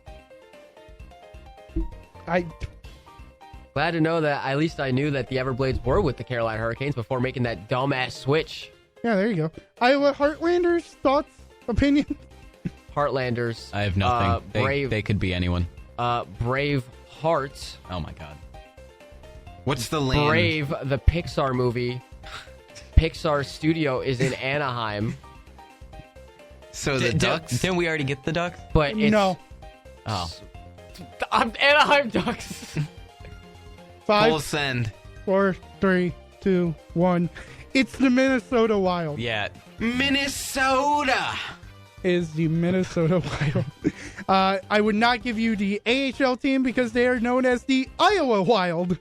I Glad to know that at least I knew that the Everblades were with the Carolina Hurricanes before making that dumbass switch. Yeah, there you go. Iowa Heartlanders, thoughts, opinion? Heartlanders. I have nothing. Brave. They could be anyone. Brave Hearts. Oh my god. What's the land? Brave, the Pixar movie. Pixar studio is in Anaheim, So the Ducks. Didn't we already get the Ducks? but it's No. Oh. Anaheim Ducks. 5, Full send. 4, 3, 2, 1. It's the Minnesota Wild. Yeah. Minnesota. Is the Minnesota Wild. I would not give you the AHL team because they are known as the Iowa Wild.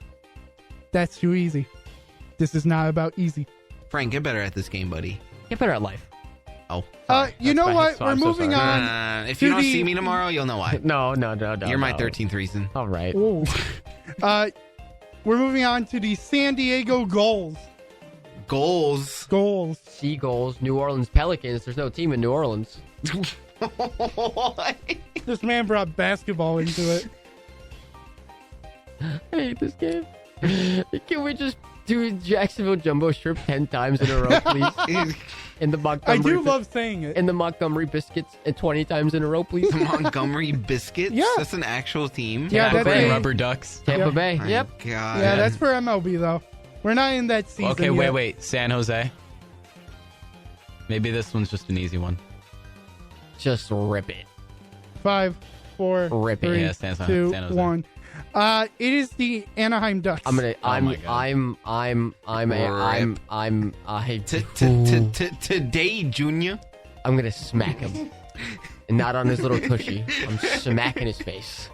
That's too easy. This is not about easy. Frank, get better at this game, buddy. Get better at life. Oh. You know bad. what? So We're I'm so moving sorry. on. If you to don't the- see me tomorrow, you'll know why. No. You're my no. 13th reason. All right. Whoa. We're moving on to the San Diego Gulls. Goals. Goals. Seagulls, New Orleans Pelicans. There's no team in New Orleans. This man brought basketball into it. I hate this game. Can we just do Jacksonville Jumbo Shrimp 10 times in a row, please? In the I Montgomery. do love saying it. In the Montgomery Biscuits 20 times in a row, please. Montgomery Biscuits? Yeah. That's an actual team? Yeah, Tampa that's Bay. a- Rubber Ducks. Tampa Yeah. Bay. My Yep. God. Yeah, that's for MLB though. We're not in that season. Okay, yet. wait. San Jose. Maybe this one's just an easy one. Just rip it. 5, 4, Rip it. 3, Yeah, San Jose. 2, San Jose. 1. It is the Anaheim Ducks. my Today, Junior. I'm gonna smack him. And not on his little tushy. I'm smacking his face.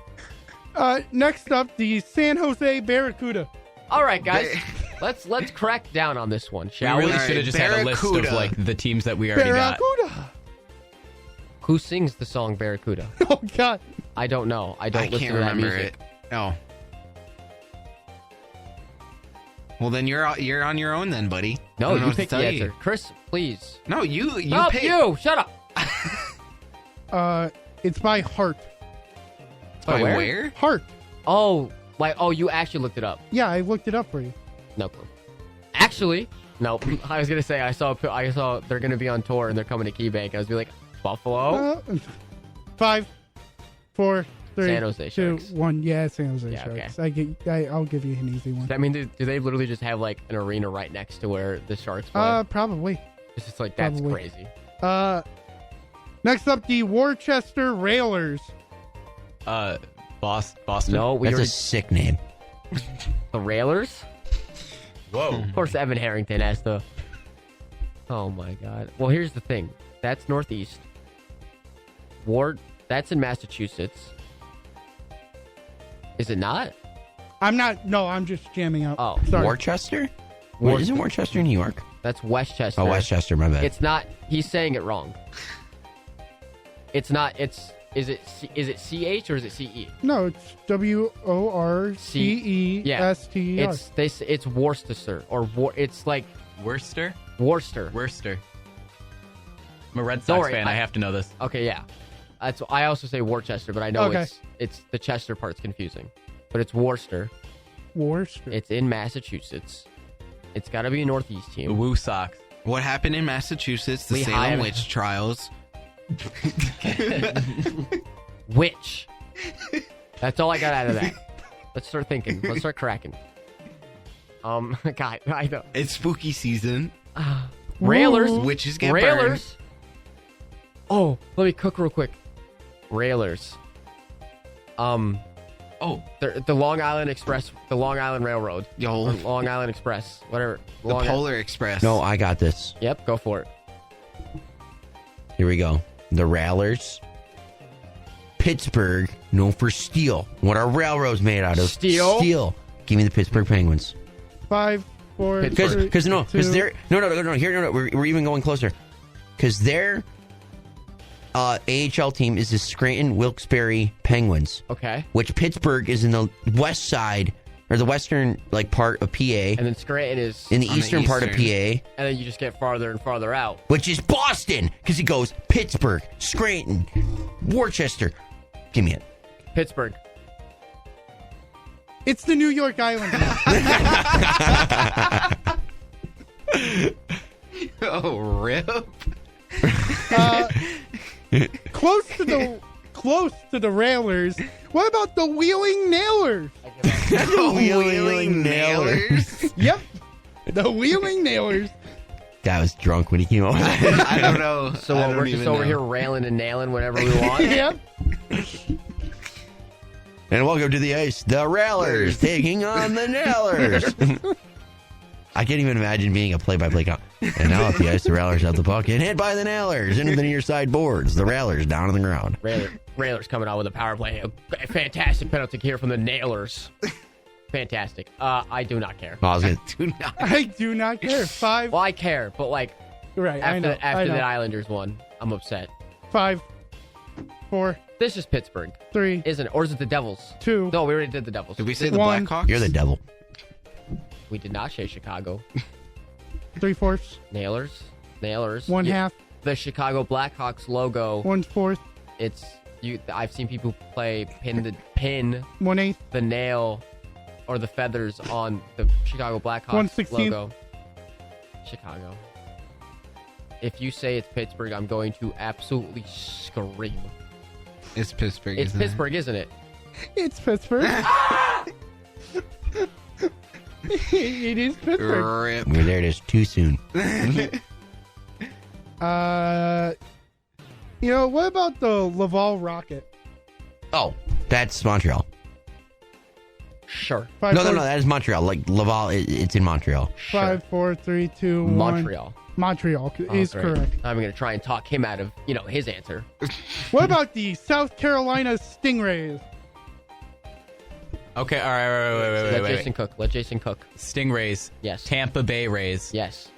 Next up, the San Jose Barracuda. All right, guys. let's crack down on this one, We shall really we? should have just had a list of Barracuda. like the teams that we already got. Barracuda. Who sings the song Barracuda? Oh God. I don't know. I don't I listen can't to that remember music. it. Oh. Well, then you're on your own, then, buddy. I No, don't know you what to pick the tell answer. you. Chris, please. No, you Help pick. you! Shut up! It's by Heart. By where? where? Heart. Oh, you actually looked it up. Yeah, I looked it up for you. No clue. Actually, nope. I was gonna say I saw they're gonna be on tour and they're coming to Key Bank. I was be like, Buffalo, 5, 4, 3, San Jose 2, Sharks. 1. Yeah, San Jose Yeah, okay. Sharks. I'll give you an easy one. I mean, do they literally just have like an arena right next to where the Sharks play? Probably. It's just like that's probably. crazy. Next up, the Worcester Railers. Boston. No, we That's a already sick name. the Railers. Whoa. Of course, Evan Harrington has the. Oh my God. Well, here's the thing. That's Northeast. That's in Massachusetts. Is it not? I'm not. No, I'm just jamming out. Oh, sorry. Worcester? Isn't Worcester New York? That's Westchester. Oh, Westchester, my bad. It's not. He's saying it wrong. It's not. Is it CH or is it CE? No, it's WORCESTER. Yeah. It's Worcester or it's like Worcester. Worcester. I'm a Red Sox Sorry, fan. I have to know this. Okay, yeah. That's. I also say Worcester, but I know Okay. it's the Chester part's confusing. But it's Worcester. Worcester. It's in Massachusetts. It's got to be a Northeast The team. Woo Sox. What happened in Massachusetts? The Lehigh. Salem witch trials. Which? That's all I got out of that. Let's start thinking. Let's start cracking. God, I know. It's spooky season. Railers. Witches get Railers. Oh, let me cook real quick. Railers. The Long Island Express, the Long Island Railroad, Yo, Long Island Express, whatever. the Polar Express. No, I got this. Yep, go for it. Here we go. The Railers. Pittsburgh, known for steel. What are railroads made out of? Steel? Steel. Give me the Pittsburgh Penguins. 5, 4, Because three, because two. they're we're even going closer. Because their AHL team is the Scranton Wilkes-Barre Penguins, Okay. which Pittsburgh is in the west side or the western like part of PA, And then Scranton is in the on the eastern part of eastern. PA, and then you just get farther and farther out. which is Boston, because it goes Pittsburgh, Scranton, Worcester. Give me it. Pittsburgh. It's the New York Islanders. Oh, rip. Close to the Railers. What about the Wheeling Nailers? Wheeling nailers. Yep, the Wheeling Nailers. Guy was drunk when he came over. I don't know. So I don't we're just even over know. here railing and nailing whenever we want. Yep. And welcome to the ice, the Railers taking on the Nailers. I can't even imagine being a play-by-play count. And now at the ice, the Railers have the puck and hit by the Nailers into the near side boards. The Railers down on the ground. Railers coming out with a power play. A fantastic penalty here from the Nailers. Fantastic. I do not care. I was gonna, I do not care. 5. Well, I care, but like Right. I know. after the Islanders won, I'm upset. 5, 4, This is Pittsburgh, 3, isn't it? Or is it the Devils? 2. No, we already did the Devils. Did we say the One. Blackhawks? you're the devil. We did not say Chicago. 3/4, Nailers. 1 Yeah, half, The Chicago Blackhawks logo. 1/4, It's you. I've seen people play pin 1/8, the nail or the feathers on the Chicago Blackhawks 1/16. logo. Chicago. If you say it's Pittsburgh, I'm going to absolutely scream. It's Pittsburgh. It's isn't Pittsburgh, isn't it? It's Pittsburgh. It is it? Pittsburgh. Rip. We're there just too soon. What about the Laval Rocket? Oh, that's Montreal. Sure. 5, No, 4, that is Montreal. Like Laval, it's in Montreal. 5, 4, 3, 2, 1. Montreal. Montreal Oh, is great. correct. I'm going to try and talk him out of, his answer. What about the South Carolina Stingrays? Okay, all right, wait. Let Jason cook. Stingrays. Yes. Tampa Bay Rays. Yes.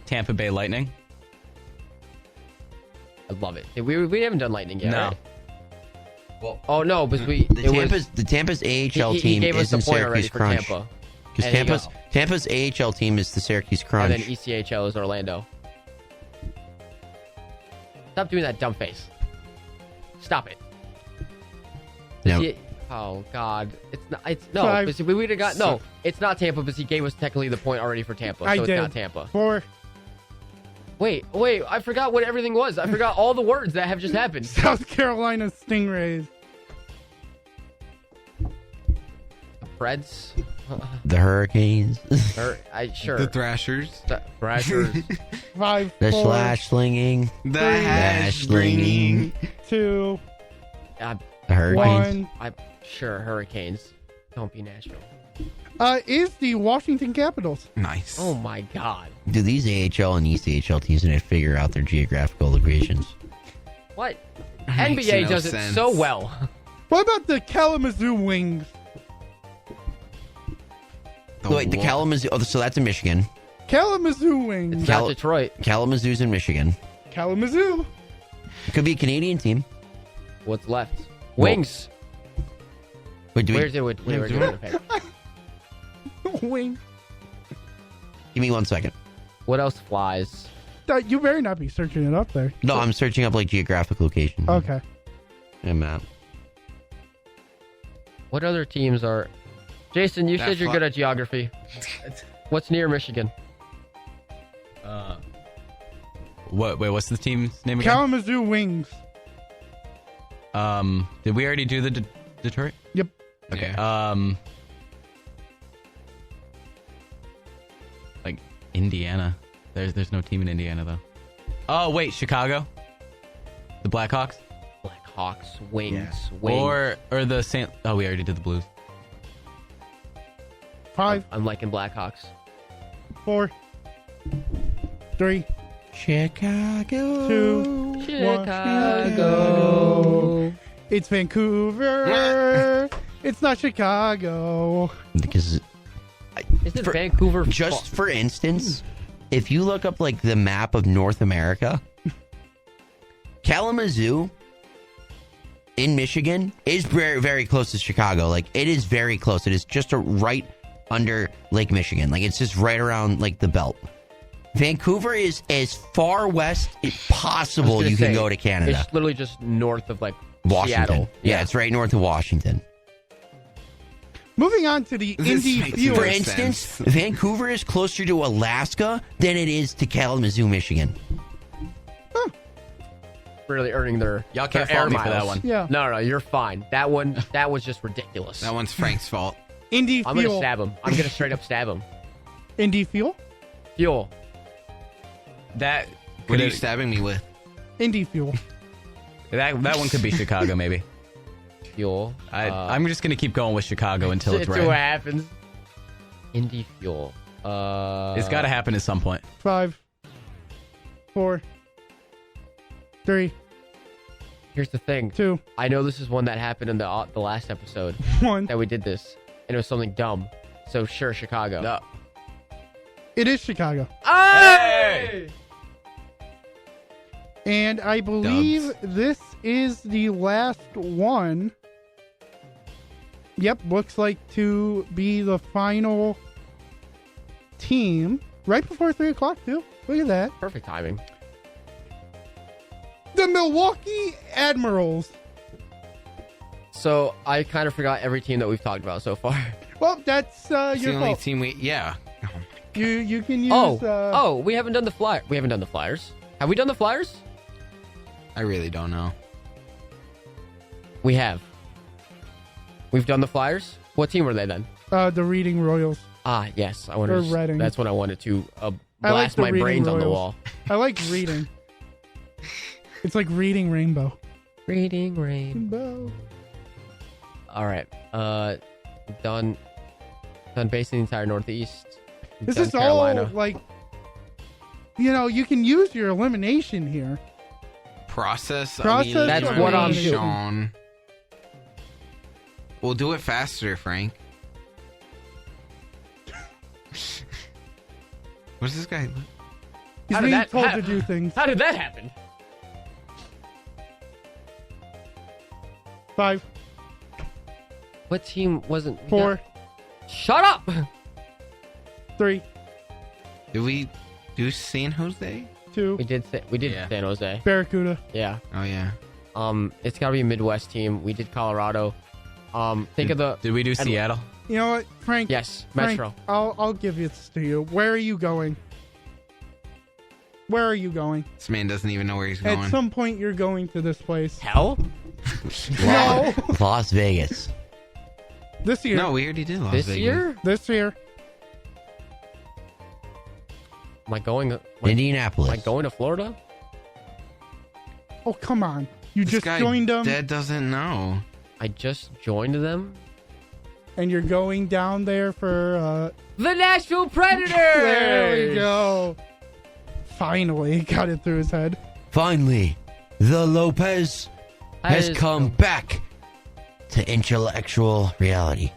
Tampa Bay Lightning. I love it. We haven't done Lightning yet, No. right? Well, oh, no, because The Tampa's AHL he team gave us is in the point already Syracuse for Crunch. Tampa. Because And he Tampa's AHL team is the Syracuse Crunch. And then ECHL is Orlando. Stop doing that dumb face. Stop it. No. Oh God, it's not. It's no. 5. Because we would have got no. It's not Tampa because he gave us technically the point already for Tampa, so I it's did. not Tampa. 4, Wait. I forgot what everything was. I forgot all the words that have just happened. South Carolina Stingrays. Preds. The Hurricanes. Sure. The Thrashers. Thrashers. 5, The 4, slash slinging. The 3, hash slinging. 2, The Hurricanes. 1. I'm sure Hurricanes. Don't be Nashville. Is the Washington Capitals. Nice. Oh my God. Do these AHL and ECHL teams need to figure out their geographical locations? What? Makes NBA no does it sense. so well. What about the Kalamazoo Wings? Wait, the Kalamazoo. Oh, so that's in Michigan. Kalamazoo Wings. It's not Detroit. Kalamazoo's in Michigan. Kalamazoo. It could be a Canadian team. What's left? Wings. Wait, do we, Where's it? Where's it? Wing. give me 1 second. What else flies? You better not be searching it up there. No, I'm searching up like geographic locations. Okay. A map. What other teams are? Jason, you That said you're fly- good at geography. What's near Michigan? What? Wait, what's the team's name again? Kalamazoo Wings. Did we already do the Detroit? Yep. Okay. Like Indiana. There's no team in Indiana though. Oh wait, Chicago. The Blackhawks. Blackhawks, Wings, Yeah. Wings. Or the Saint. Oh, we already did the Blues. 5, I'm liking Blackhawks. 4, 3, Chicago. 2, Chicago. It's Vancouver. It's not Chicago. Because Isn't For- Vancouver just for instance, if you look up like the map of North America, Kalamazoo in Michigan is very, very close to Chicago. Like it is very close. It is just right under Lake Michigan. Like, it's just right around, like, the belt. Vancouver is as far west as possible you can go to Canada. It's literally just north of, like, Washington. Seattle. Yeah, it's right north of Washington. Moving on to the Indy Fuel. For instance, Vancouver is closer to Alaska than it is to Kalamazoo, Michigan. Really earning their Y'all can't their air fault me for that miles. one. Yeah. No, you're fine. That was just ridiculous. That one's Frank's fault. Indy I'm gonna Fuel. stab him. I'm gonna straight up stab him. Indy Fuel. Fuel. That What are you stabbing me with? Indy Fuel. that one could be Chicago, maybe. Fuel. I'm just gonna keep going with Chicago until it's See what right. happens. Indy Fuel. It's got to happen at some point. 5, 4, 3, Here's the thing. 2, I know this is one that happened in the last episode 1. that we did this, and it was something dumb. So sure, Chicago. No. It is Chicago. Hey! And I believe this is the last one. Yep, looks like to be the final team. Right before 3 o'clock, too. Look at that. Perfect timing. The Milwaukee Admirals. So I kind of forgot every team that we've talked about so far. Well, that's It's your the only fault. team we. Yeah. You can use... We haven't done the Flyers. We haven't done the Flyers. Have we done the Flyers? I really don't know. We have. We've done the Flyers. What team were they then? the Reading Royals. Ah, yes. I Or wanted. Reading. That's when I wanted to I like blast the my Reading brains on the Royals. wall. I like reading. It's like reading Rainbow. Reading rain. Rainbow. All right. Done basically the entire Northeast. This Done is Carolina. all like, you can use your elimination here. Process. Process That's what I'm elimination. Sean. We'll do it faster, Frank. What's this guy? He's How did being that told hap- to do things. How did that happen? 5, What team wasn't? 4, Shut up! 3, Did we do San Jose? 2. We did Yeah. San Jose. Barracuda. Yeah. Oh yeah. It's got to be a Midwest team. We did Colorado. Think of the. Did we do Seattle? You know what, Frank? Yes, Frank, Metro. I'll give this to you. Where are you going? Where are you going? This man doesn't even know where he's going. At some point, you're going to this place. Hell? No, Las Vegas. this year. No, we already did Las This Vegas. year? This year. Am I going? Indianapolis. Am I going to Florida? Oh, come on. You This just guy joined them, Dad doesn't know. I just joined them. and you're going down there for... The Nashville Predators. There we go. Finally, got it through his head. Finally, the Lopez has come back to intellectual reality.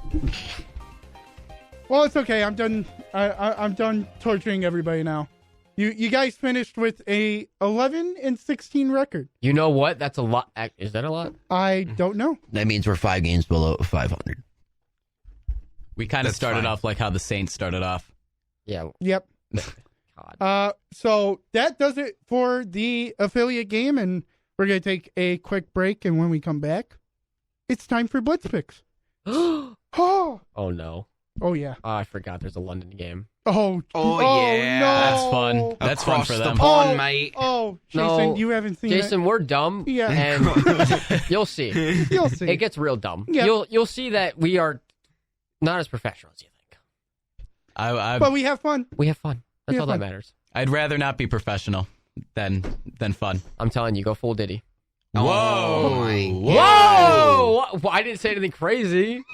Well, it's okay. I'm done. I'm done torturing everybody now. You guys finished with a 11-16 record. You know what? That's a lot. Is that a lot? I don't know. That means we're 5 games below 500. We kind of That's started fine. off like how the Saints started off. Yeah. Yep. God. So that does it for the affiliate game, and we're gonna take a quick break. And when we come back, it's time for Blitz Picks. Oh Oh, no. oh yeah. Oh, I forgot. There's a London game. Oh, yeah. no. That's fun. That's fun Across for the them. pond, Oh, mate. Oh, Jason, No, you haven't seen Jason, we're dumb. Yeah. And you'll see. it. You'll see. It gets real dumb. Yeah. You'll see that we are not as professional as you think. But we have fun. We have fun. That's We all have that fun. matters. I'd rather not be professional than fun. I'm telling you, go full Diddy. Oh, my Whoa! Well, I didn't say anything crazy.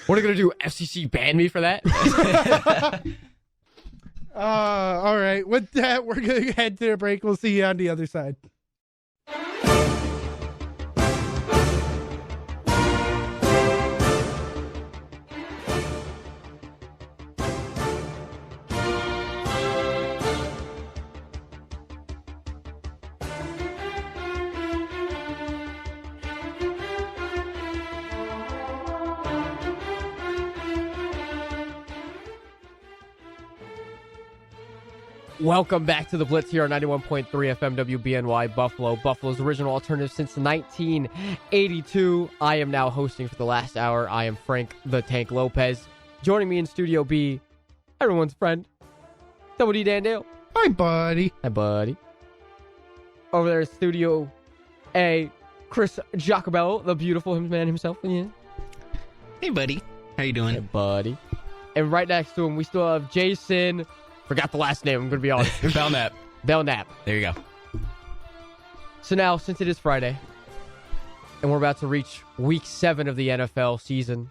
What are they gonna do? FCC ban me for that? All right. With that, we're gonna head to a break. We'll see you on the other side. Welcome back to the Blitz here on 91.3 FM WBNY Buffalo. Buffalo's original alternative since 1982. I am now hosting for the last hour. I am Frank the Tank Lopez. Joining me in Studio B, everyone's friend, Double D Dandale. Hi, buddy. Hi, buddy. Over there in Studio A, Chris Giacobello, the beautiful man himself. Yeah. Hey, buddy. How you doing? Hey, buddy. And right next to him, we still have Jason. Forgot the last name, I'm going to be honest. Belknap. Belknap. There you go. So now, since it is Friday, and we're about to reach week 7 of the NFL season,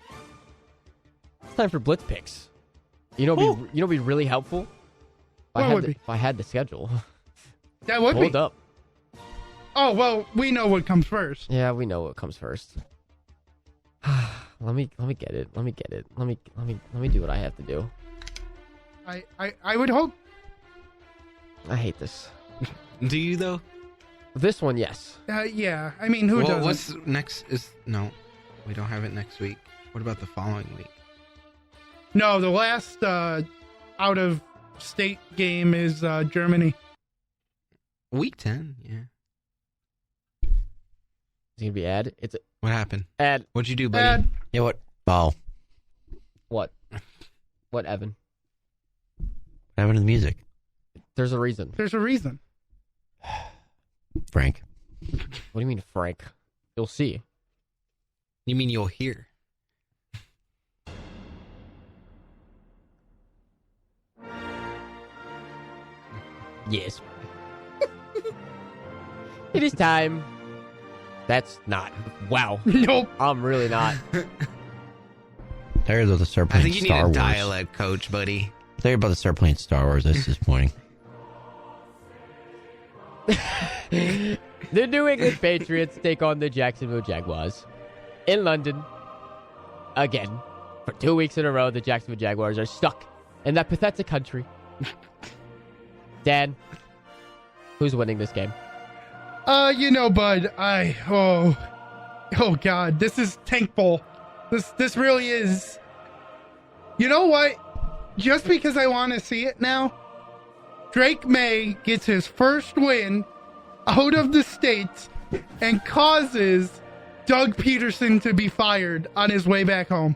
it's time for Blitz picks. You know, it'd be really helpful? If I had the schedule. That would Hold be. up. Oh, well, we know what comes first. Yeah, we know what comes first. Let me get it. Let me do what I have to do. I would hope. I hate this. Do you, though? This one, yes. Yeah. I mean, who doesn't? What's next? No, we don't have it next week. What about the following week? No, the last out-of-state game is Germany. Week 10, yeah. Is it going to be ad? What happened? Ad. What'd you do, buddy? Ad. Yeah, what? Oh, What? What, Evan? what happened to the music? There's a reason. There's a reason. Frank. What do you mean, Frank? You'll see. You mean you'll hear? Yes. It is time. That's not. Wow. Nope. I'm really not. They're about to start I playing think you Star need a Wars. dialect coach, buddy. They're about to start playing Star Wars. That's disappointing. The New England Patriots take on the Jacksonville Jaguars in London. Again, for 2 weeks in a row, the Jacksonville Jaguars are stuck in that pathetic country. Dan, who's winning this game? Bud, oh God, this is Tank Bowl. This really is. You know what? Just because I want to see it now, Drake May gets his first win out of the States and causes Doug Peterson to be fired on his way back home.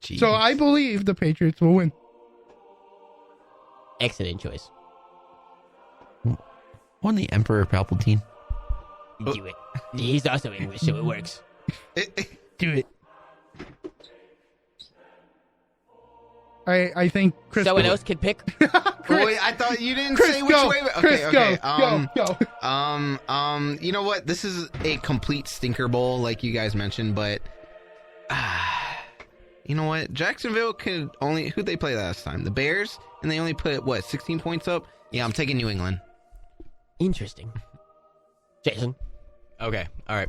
Jeez. So I believe the Patriots will win. Excellent choice. Won the Emperor Palpatine? Do it. He's also English, so it works. Do it. I think Chris. Someone else can pick. Wait, I thought you didn't Chris, say which go. way. Okay, Chris, okay. go. You know what? This is a complete stinker bowl, like you guys mentioned, but you know what? Jacksonville could only who they play last time? The Bears, and they only put 16 points up. Yeah, I'm taking New England. Interesting. Jason. Okay, all right.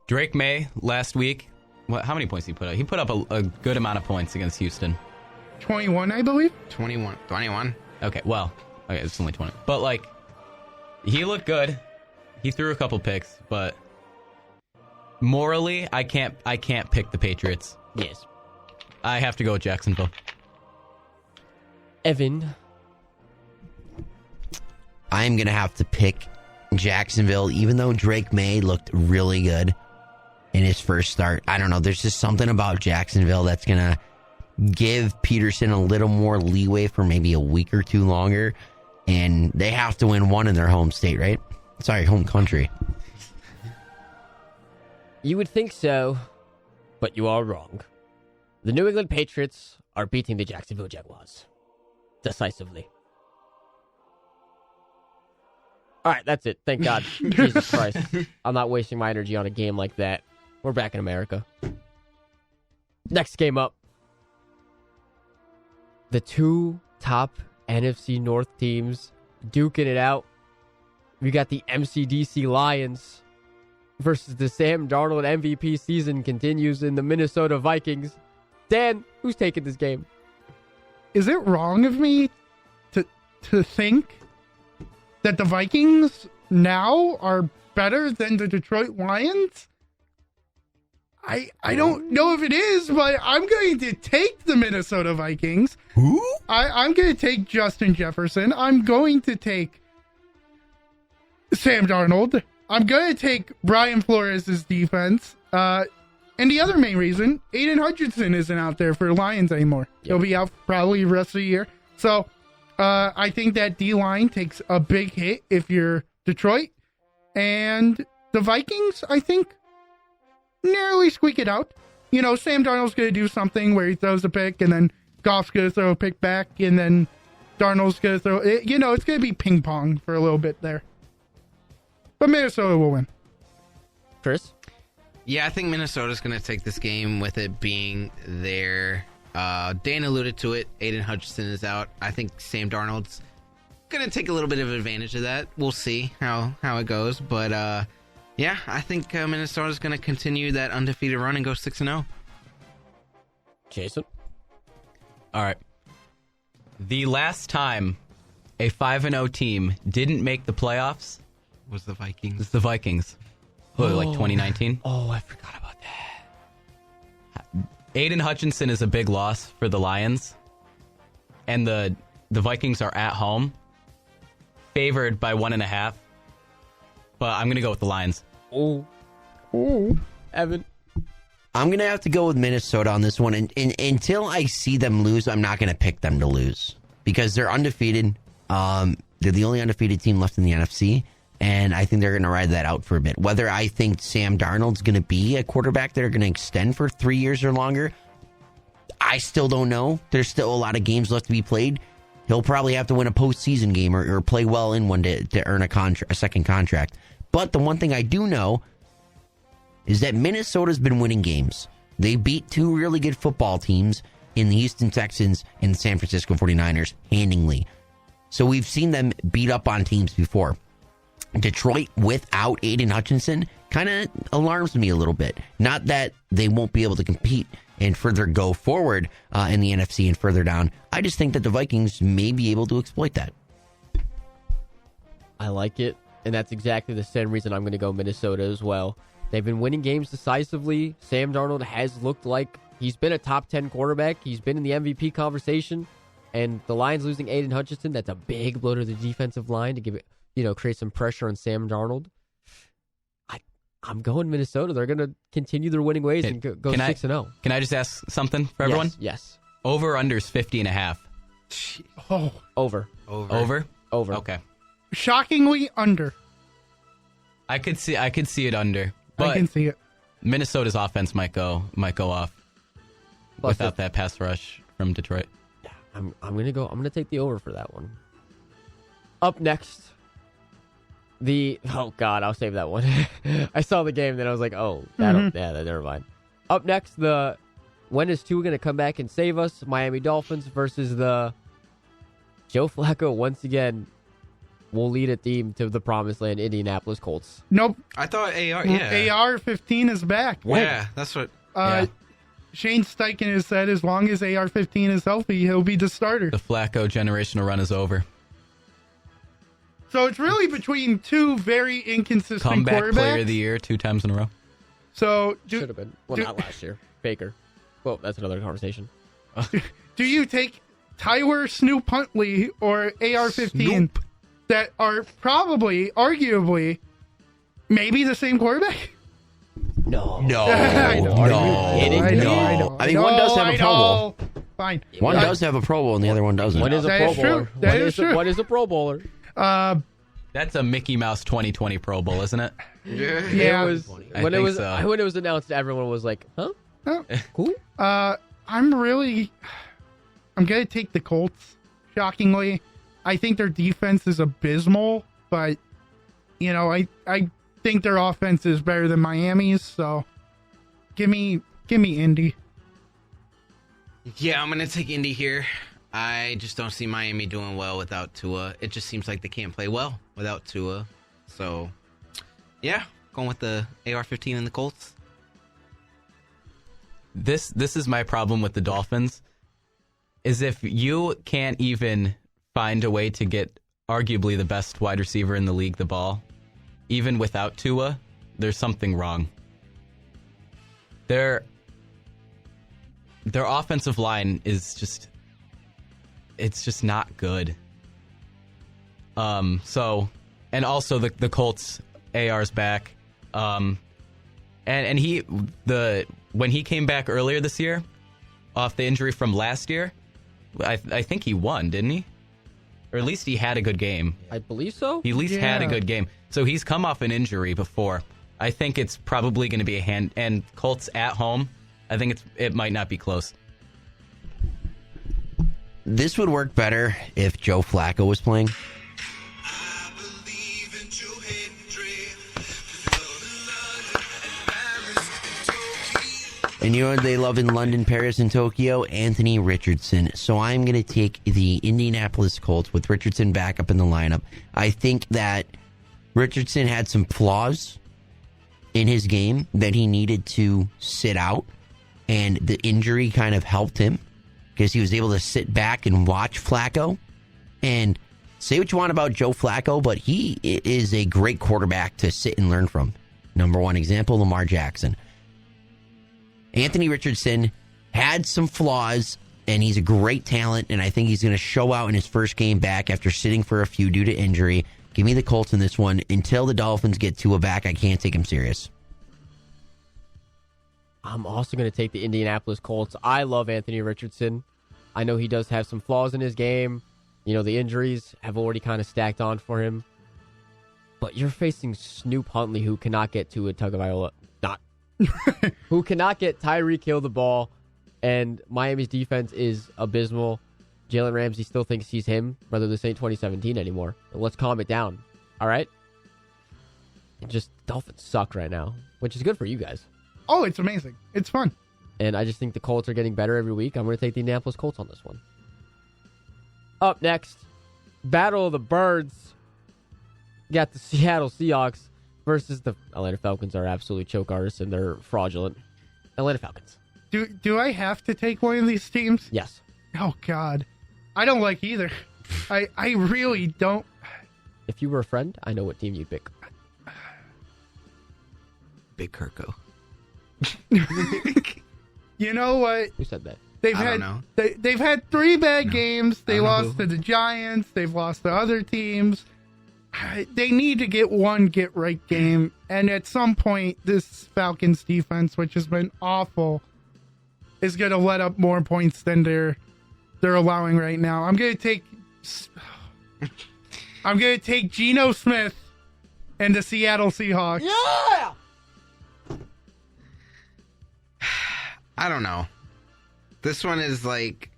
Drake May last week. How many points did he put up? He put up a good amount of points against Houston. 21, I believe. 21. Okay, it's only 20. But he looked good. He threw a couple picks, but morally, I can't pick the Patriots. Yes. I have to go with Jacksonville. Evan. I'm going to have to pick Jacksonville, even though Drake May looked really good in his first start. I don't know. There's just something about Jacksonville that's going to give Peterson a little more leeway for maybe a week or two longer. And they have to win one in their home state, right? Sorry, home country. You would think so, but you are wrong. The New England Patriots are beating the Jacksonville Jaguars. Decisively. All right, that's it. Thank God. Jesus Christ. I'm not wasting my energy on a game like that. We're back in America. Next game up. The two top NFC North teams duking it out. We got the MCDC Lions versus the Sam Darnold MVP season continues in the Minnesota Vikings. Dan, who's taking this game? Is it wrong of me to think that the Vikings now are better than the Detroit Lions? I don't know if it is, but I'm going to take the Minnesota Vikings. Who? I'm going to take Justin Jefferson. I'm going to take Sam Darnold. I'm going to take Brian Flores' defense. And the other main reason, Aiden Hutchinson isn't out there for the Lions anymore. He'll be out probably the rest of the year. So I think that D-line takes a big hit if you're Detroit. And the Vikings, I think, narrowly squeak it out. You know, Sam Darnold's going to do something where he throws a pick, and then Goff's going to throw a pick back, and then Darnold's going to throw it. You know, it's going to be ping pong for a little bit there. But Minnesota will win. Chris? Yeah, I think Minnesota's going to take this game with it being their... Dan alluded to it. Aiden Hutchinson is out. I think Sam Darnold's going to take a little bit of advantage of that. We'll see how it goes. But, yeah, I think Minnesota's going to continue that undefeated run and go 6-0. Jason? All right. The last time a 5-0 team didn't make the playoffs Was the Vikings. was the Vikings. What, like 2019? Oh, I forgot about that. Aiden Hutchinson is a big loss for the Lions. And the Vikings are at home, favored by 1.5. But I'm going to go with the Lions. Oh, Evan? I'm going to have to go with Minnesota on this one. And until I see them lose, I'm not going to pick them to lose. Because they're undefeated. They're the only undefeated team left in the NFC. And I think they're going to ride that out for a bit. Whether I think Sam Darnold's going to be a quarterback that are going to extend for 3 years or longer, I still don't know. There's still a lot of games left to be played. He'll probably have to win a postseason game or play well in one to earn a second contract. But the one thing I do know is that Minnesota's been winning games. They beat two really good football teams in the Houston Texans and the San Francisco 49ers handingly. So we've seen them beat up on teams before. Detroit without Aiden Hutchinson kind of alarms me a little bit. Not that they won't be able to compete and further go forward in the NFC and further down. I just think that the Vikings may be able to exploit that. I like it, and that's exactly the same reason I'm going to go Minnesota as well. They've been winning games decisively. Sam Darnold has looked like he's been a top 10 quarterback. He's been in the MVP conversation, and the Lions losing Aiden Hutchinson, that's a big blow to the defensive line to give it, create some pressure on Sam Darnold. I'm going Minnesota. They're going to continue their winning ways and go 6-0. Can I just ask something for everyone? Yes. Over/unders 50.5. Oh, Over. Over? Okay. Shockingly under. I could see it under. But I can see it. Minnesota's offense might go off without that pass rush from Detroit. Yeah, I'm gonna take the over for that one. Up next, oh God, I'll save that one. I saw the game, then I was like, never mind. Up next, when is Tua gonna come back and save us? Miami Dolphins versus the Joe Flacco once again will lead a team to the promised land, Indianapolis Colts. Nope. I thought AR, yeah. AR-15 is back. Yeah, that's what... Shane Steichen has said as long as AR-15 is healthy, he'll be the starter. The Flacco generational run is over. So it's really between two very inconsistent Comeback quarterbacks. player of the year 2 times in a row. So should have been. Well, not last year. Baker. Well, that's another conversation. Do you take Tyler Snoop Huntley or AR-15 that are probably, arguably, maybe the same quarterback? No. I know. I mean, one does have a Pro Bowl. Fine. One does have a Pro Bowl and the other one doesn't. One is a That Pro is true. Bowler. That is true. What is a Pro Bowler? That's a Mickey Mouse 2020 Pro Bowl, isn't it? Yeah. It was, when it was announced, everyone was like, huh? Cool. I'm going to take the Colts, shockingly. I think their defense is abysmal, but, I think their offense is better than Miami's, so give me Indy. Yeah, I'm going to take Indy here. I just don't see Miami doing well without Tua. It just seems like they can't play well without Tua. So, yeah, going with the AR-15 and the Colts. This is my problem with the Dolphins, is if you can't even find a way to get arguably the best wide receiver in the league the ball, even without Tua, there's something wrong. their offensive line is just not good. So, and also the Colts AR's back. And when he came back earlier this year off the injury from last year, I think he won, didn't he? Or at least he had a good game. I believe so. He at least had a good game. So he's come off an injury before. I think it's probably going to be a hand. And Colts at home, I think it might not be close. This would work better if Joe Flacco was playing. And you know what they love in London, Paris, and Tokyo? Anthony Richardson. So I'm going to take the Indianapolis Colts with Richardson back up in the lineup. I think that Richardson had some flaws in his game that he needed to sit out. And the injury kind of helped him because he was able to sit back and watch Flacco. And say what you want about Joe Flacco, but he is a great quarterback to sit and learn from. Number one example, Lamar Jackson. Anthony Richardson had some flaws, and he's a great talent, and I think he's going to show out in his first game back after sitting for a few due to injury. Give me the Colts in this one. Until the Dolphins get Tua back, I can't take him serious. I'm also going to take the Indianapolis Colts. I love Anthony Richardson. I know he does have some flaws in his game. You know, the injuries have already kind of stacked on for him. But you're facing Snoop Huntley, who cannot get to a Tagovailoa. Who cannot get Tyreek Hill the ball, and Miami's defense is abysmal. Jalen Ramsey still thinks he's him, brother. This ain't 2017 anymore. Let's calm it down, all right? Dolphins suck right now, which is good for you guys. Oh, it's amazing. It's fun. And I just think the Colts are getting better every week. I'm going to take the Indianapolis Colts on this one. Up next, Battle of the Birds. You got the Seattle Seahawks versus the Atlanta Falcons. Are absolute choke artists, and they're fraudulent. Atlanta Falcons. Do I have to take one of these teams? Yes. Oh, God. I don't like either. I really don't. If you were a friend, I know what team you'd pick. Big Kirko. You know what? Who said that? They've I had don't know. They've had 3 bad games. They lost to the Giants. They've lost to other teams. They need to get one get-right game. And at some point, this Falcons defense, which has been awful, is going to let up more points than they're allowing right now. I'm going to take Geno Smith and the Seattle Seahawks. Yeah! I don't know. This one is like...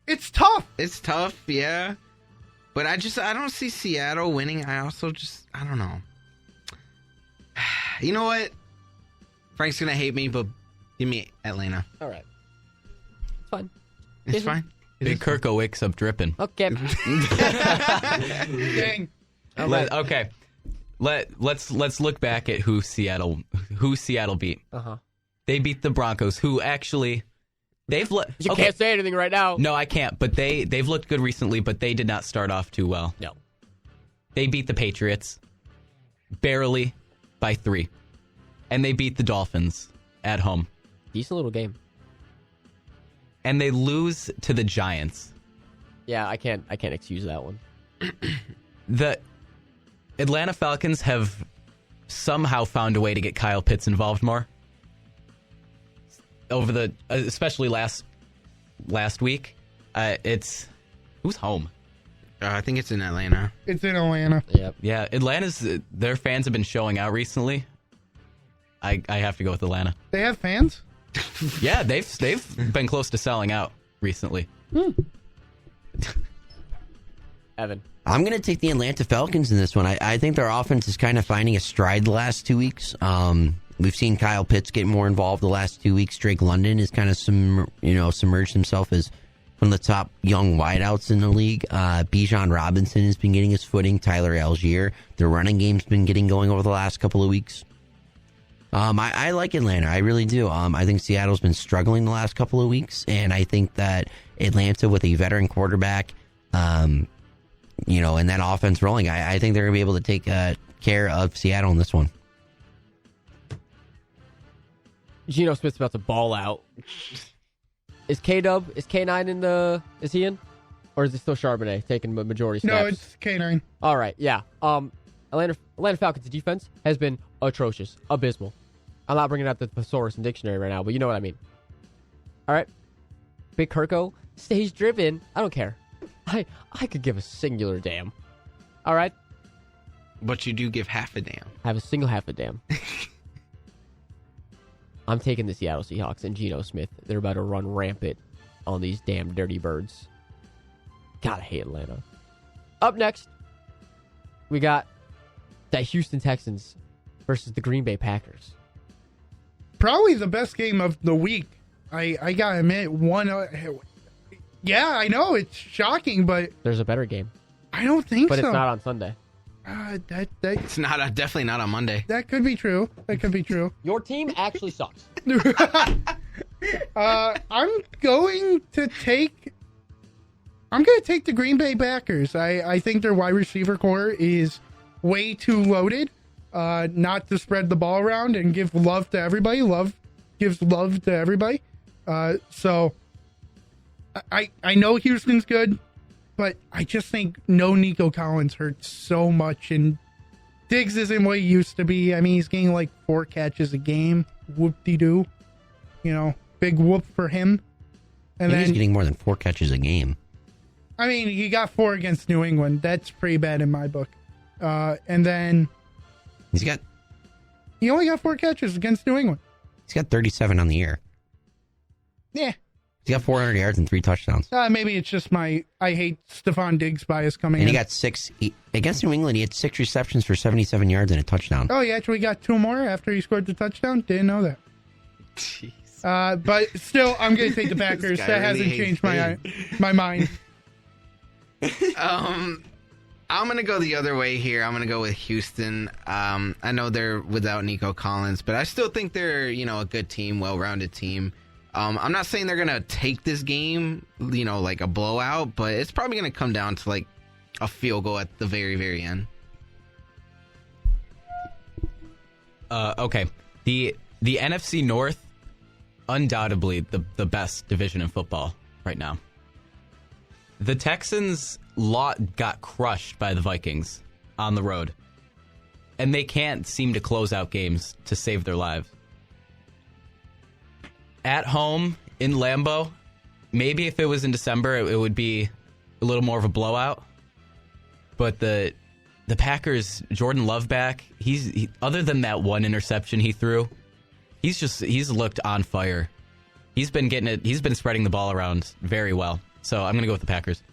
It's tough. It's tough, yeah. But I don't see Seattle winning. I don't know. You know what? Frank's going to hate me, but give me Atlanta. All right. It's fine. It's fine. Big Kirko wakes up dripping. Okay. Dang. Okay. Let's look back at who Seattle beat. Uh-huh. They beat the Broncos, who actually... You can't say anything right now. No, I can't. But they've looked good recently, but they did not start off too well. No. They beat the Patriots barely by 3. And they beat the Dolphins at home. Decent little game. And they lose to the Giants. Yeah, I can't excuse that one. The Atlanta Falcons have somehow found a way to get Kyle Pitts involved more. Over the, especially last week, who's home? I think it's in Atlanta. It's in Atlanta. Yep. Yeah, their fans have been showing out recently. I have to go with Atlanta. They have fans? Yeah, they've been close to selling out recently. Evan. I'm going to take the Atlanta Falcons in this one. I think their offense is kind of finding a stride the last 2 weeks. We've seen Kyle Pitts get more involved the last 2 weeks. Drake London has kind of submerged himself as one of the top young wideouts in the league. Bijan Robinson has been getting his footing. Tyler Algier. Their running game's been getting going over the last couple of weeks. I like Atlanta. I really do. I think Seattle's been struggling the last couple of weeks, and I think that Atlanta with a veteran quarterback, and that offense rolling, I think they're going to be able to take care of Seattle in this one. Geno Smith's about to ball out. Is K9 in the... Is he in? Or is it still Charbonnet taking the majority snaps? No, it's K9. All right, yeah. Atlanta Falcons' defense has been atrocious, abysmal. I'm not bringing out the thesaurus and dictionary right now, but you know what I mean. All right. Big Kirko stays driven. I don't care. I could give a singular damn. All right? But you do give half a damn. I have a single half a damn. I'm taking the Seattle Seahawks and Geno Smith. They're about to run rampant on these damn dirty birds. God, I hate Atlanta. Up next, we got the Houston Texans versus the Green Bay Packers. Probably the best game of the week. I gotta admit, yeah, I know it's shocking, but There's a better game, I don't think but so. it's not on Sunday. It's not definitely not on Monday. That could be true. That could be true. Your team actually sucks. I'm going to take the Green Bay Packers. I think their wide receiver core is way too loaded, not to spread the ball around and give love to everybody. Love gives love to everybody. So I know Houston's good, but I just think no Nico Collins hurts so much, and Diggs isn't what he used to be. I mean, he's getting like 4 catches a game. Whoop-de-doo. You know, big whoop for him. And He's getting more than 4 catches a game. I mean, he got 4 against New England. That's pretty bad in my book. And then he only got 4 catches against New England. He's got 37 on the year. Yeah. He's got 400 yards and 3 touchdowns. Maybe it's just I hate Stephon Diggs bias coming in. And he got 6 against New England. He had 6 receptions for 77 yards and a touchdown. Oh, he actually got 2 more after he scored the touchdown? Didn't know that. Jeez. But still, I'm going to take the Packers. That That really hasn't changed hates my mind. I'm gonna go the other way here. I'm gonna go with Houston. I know they're without Nico Collins, but I still think they're a good team, well-rounded team. I'm not saying they're gonna take this game, like a blowout, but it's probably gonna come down to like a field goal at the very, very end. Okay. The NFC North, undoubtedly the best division in football right now. The Texans got crushed by the Vikings on the road, and they can't seem to close out games to save their lives. At home in Lambeau, maybe if it was in December, it would be a little more of a blowout. But the Packers, Jordan Love back, other than that one interception he threw, he's looked on fire. He's been spreading the ball around very well. So I'm going to go with the Packers.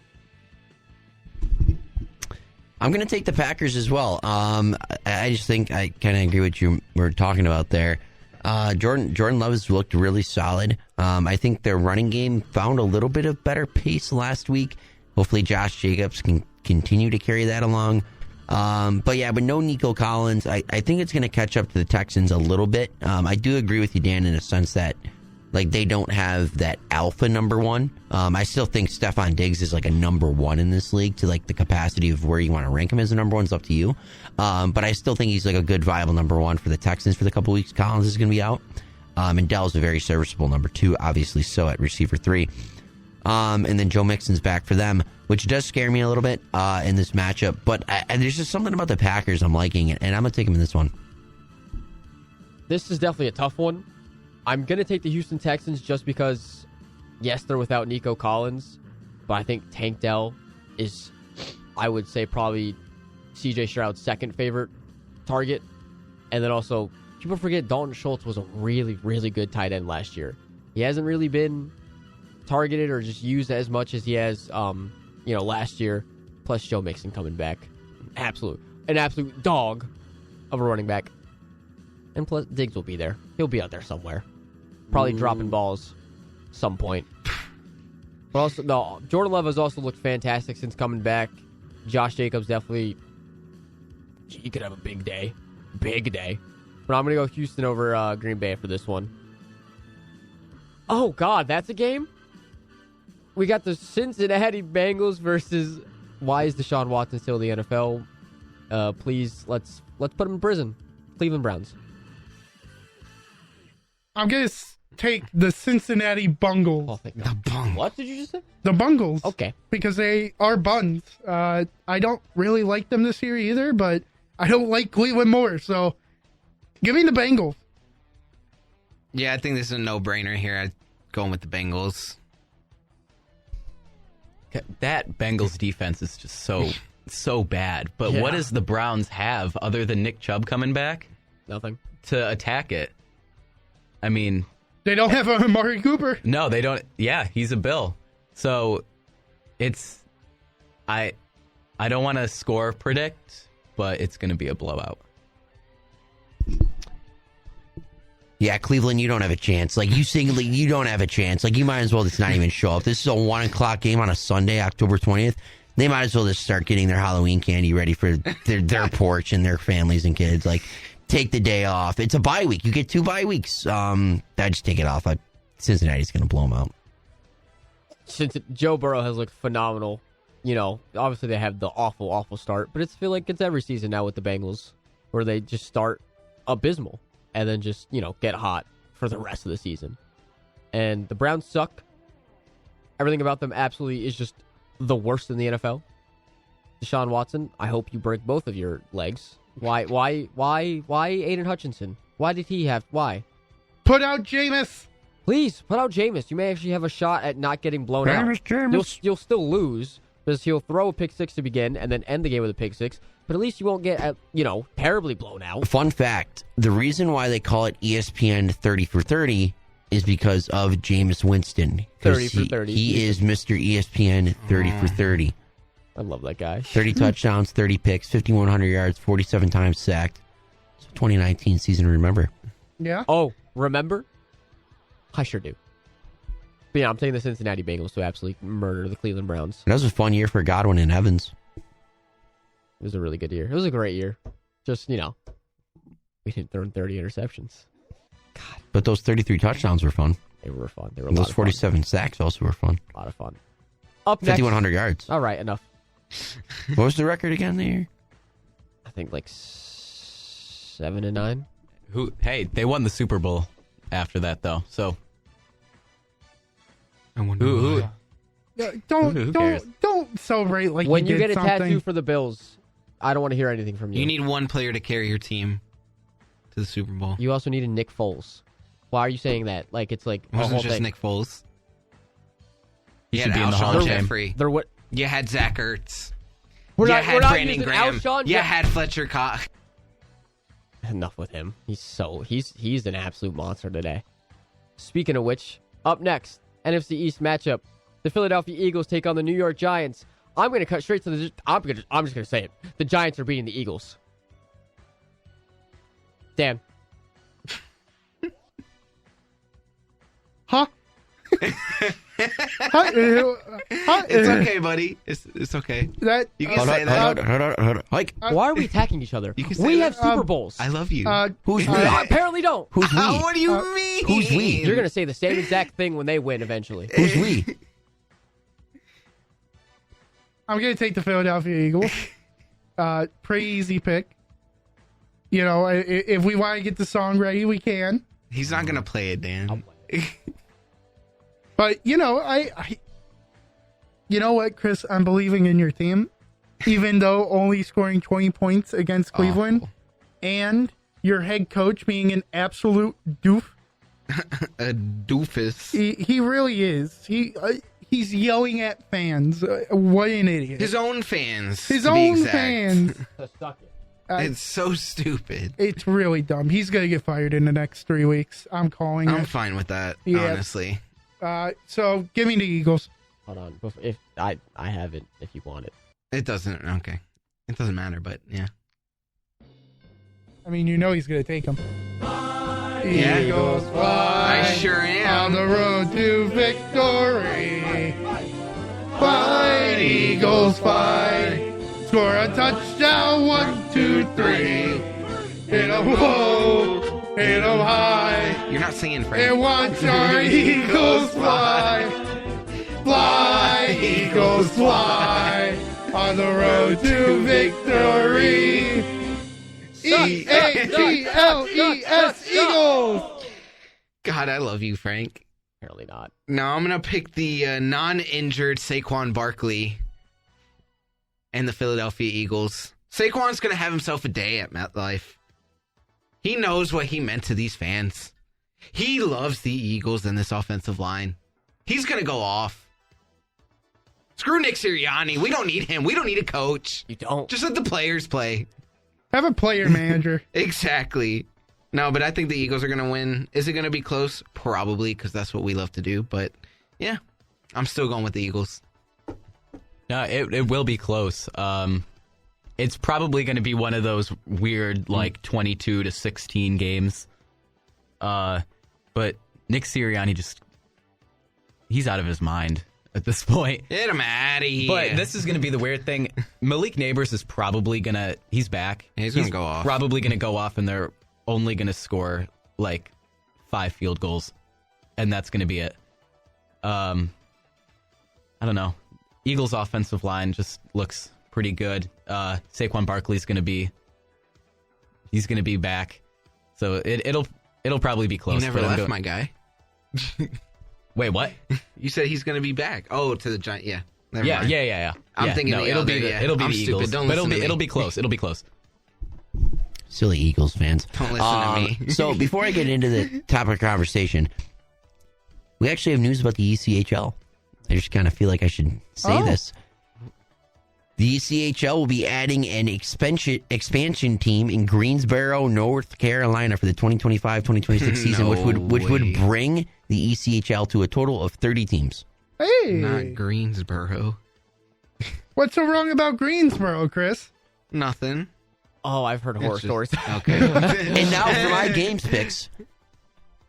I'm going to take the Packers as well. I just think I kind of agree with what you were talking about there. Jordan Love has looked really solid. I think their running game found a little bit of better pace last week. Hopefully Josh Jacobs can continue to carry that along. But no Nico Collins. I think it's going to catch up to the Texans a little bit. I do agree with you, Dan, in a sense that they don't have that alpha number one. I still think Stephon Diggs is like a number one in this league to the capacity of where you want to rank him as a number one is up to you. But I still think he's a good viable number one for the Texans for the couple weeks Collins is going to be out. And Dell's a very serviceable number 2, obviously so at receiver 3. And then Joe Mixon's back for them, which does scare me a little bit in this matchup. But there's just something about the Packers I'm liking, and I'm going to take them in this one. This is definitely a tough one. I'm going to take the Houston Texans just because, yes, they're without Nico Collins, but I think Tank Dell is, I would say, probably C.J. Stroud's second favorite target. And then also, people forget Dalton Schultz was a really, really good tight end last year. He hasn't really been targeted or just used as much as he has, last year. Plus Joe Mixon coming back. An absolute dog of a running back. And plus, Diggs will be there. He'll be out there somewhere. Probably dropping balls some point. But also, no, Jordan Love has also looked fantastic since coming back. Josh Jacobs definitely, he could have a big day. Big day. But I'm going to go Houston over Green Bay for this one. Oh, God, that's a game? We got the Cincinnati Bengals versus why is Deshaun Watson still in the NFL? Please, let's put him in prison. Cleveland Browns. I'm going to take the Cincinnati Bungles. Oh, thank The God. bung. What did you just say? The Bungles. Okay. Because they are buns. I don't really like them this year either, but I don't like Cleveland more. So give me the Bengals. Yeah, I think this is a no-brainer here. I'm going with the Bengals. That Bengals defense is just so bad. But Yeah. what does the Browns have other than Nick Chubb coming back Nothing. to attack it? I mean, They don't have Amari Cooper. no, they don't. Yeah, he's a Bill. So it's I don't want to score predict, but it's going to be a blowout. Yeah, Cleveland, you don't have a chance. Like, you don't have a chance. Like, you might as well just not even show up. This is a 1 o'clock game on a Sunday, October 20th. They might as well just start getting their Halloween candy ready for their porch and their families and kids. Like, take the day off. It's a bye week. You get 2 bye weeks. I just take it off. Cincinnati's going to blow them out. Since Joe Burrow has looked phenomenal, obviously they have the awful start, but I feel like it's every season now with the Bengals where they just start abysmal and then just, get hot for the rest of the season. And the Browns suck. Everything about them absolutely is just the worst in the NFL. Deshaun Watson, I hope you break both of your legs. Why Aiden Hutchinson? Why did he have, why? Put out Jameis. Please, put out Jameis. You may actually have a shot at not getting blown out. You'll still lose because he'll throw a pick six to begin and then end the game with a pick six. But at least you won't get, terribly blown out. Fun fact, the reason why they call it ESPN 30 for 30 is because of Jameis Winston. 30 for 30. He is Mr. ESPN 30 for 30. I love that guy. 30 touchdowns, 30 picks, 5,100 yards, 47 times sacked. It's a 2019 season to remember. Yeah. Oh, remember? I sure do. But yeah, I'm taking the Cincinnati Bengals to absolutely murder the Cleveland Browns. That was a fun year for Godwin and Evans. It was a really good year. It was a great year. Just, we didn't throw in 30 interceptions. But those 33 touchdowns were fun. They were fun. They were And those 47 sacks also were fun. A lot of fun. Up next. 5,100 yards. All right, enough. What was the record again that year? I think like 7-9. Hey, they won the Super Bowl after that, though. So I wonder who Yeah, Who cares? don't celebrate like When you did get a something. tattoo for the Bills, I don't want to hear anything from you. You need one player to carry your team to the Super Bowl. You also need a Nick Foles. Why are you saying that? Like it's like It wasn't a whole just thing. Nick Foles. he You should had be in the Hall Alshon of Fame. Jeffrey. They're what? You had Zach Ertz. We're you not- had we're not Brandon using Graham. Alshon You Jeff- had Fletcher Cox. Enough with him. He's an absolute monster today. Speaking of which, up next, NFC East matchup. The Philadelphia Eagles take on the New York Giants. I'm going to cut straight to the. I'm just going to say it. The Giants are beating the Eagles. Dan. Huh? It's okay, buddy. It's okay. That You can say that. Hold on. Like, Why are we attacking each other? You can say We that. have Super Bowls. I love you. who's we? You apparently don't. Who's we? What do you mean? Who's we? You're going to say the same exact thing when they win eventually. Who's we? I'm gonna take the Philadelphia Eagles. Pretty easy pick. If we want to get the song ready, we can. He's not gonna play it, Dan. But I you know what, Chris? I'm believing in your team, even though only scoring 20 points against Cleveland, and your head coach being an absolute doof. A doofus. He really is. He's yelling at fans. What an idiot! His own fans. His to be own exact. fans. It's so stupid. It's really dumb. He's gonna get fired in the next 3 weeks. I'm calling I'm it. fine with that, Yeah. honestly. So give me the Eagles. Hold on. If I have it if you want it. It doesn't. Okay. It doesn't matter, but yeah. I mean, he's gonna take them. Yeah. Eagles fly. I sure On am. the road to victory. Fight, Eagles, fight. Score a touchdown, 1, 2, 3. Hit 'em low, hit 'em high. You're not singing, Frank. And watch our Eagles fly. Fly, Eagles, fly. On the road to victory. EAGLES, Eagles. God, God, I love you, Frank. Apparently not. No, I'm going to pick the non-injured Saquon Barkley and the Philadelphia Eagles. Saquon's going to have himself a day at MetLife. He knows what he meant to these fans. He loves the Eagles and this offensive line. He's going to go off. Screw Nick Sirianni. We don't need him. We don't need a coach. You don't. Just let the players play. Have a player manager. Exactly. No, but I think the Eagles are going to win. Is it going to be close? Probably, because that's what we love to do. But, yeah, I'm still going with the Eagles. No, it will be close. It's probably going to be one of those weird, 22-16 games. But Nick Sirianni he's out of his mind at this point. Get him out of here. But this is going to be the weird thing. Malik Neighbors is probably going to, he's back. He's going to go off. Probably going to go off, and they're only going to score 5 field goals. And that's going to be it. I don't know. Eagles offensive line just looks pretty good. Saquon Barkley's going to be back. So it'll probably be close. You never left my guy. Wait, what? You said he's going to be back. Oh, to the Giants. Yeah. Never Yeah. mind. I'm thinking it'll be the I'm Eagles. stupid. Don't But listen to me. it'll be close. It'll be close. Silly Eagles fans. Don't listen to me. So before I get into the topic of conversation, we actually have news about the ECHL. I just kind of feel like I should say this. The ECHL will be adding an expansion team in Greensboro, North Carolina for the 2025-2026 season, No which would way. bring the ECHL to a total of 30 teams. Hey, Not Greensboro. what's so wrong about Greensboro, Chris? Nothing. Oh, I've heard horror It's just- stories. Okay. And now for my games picks,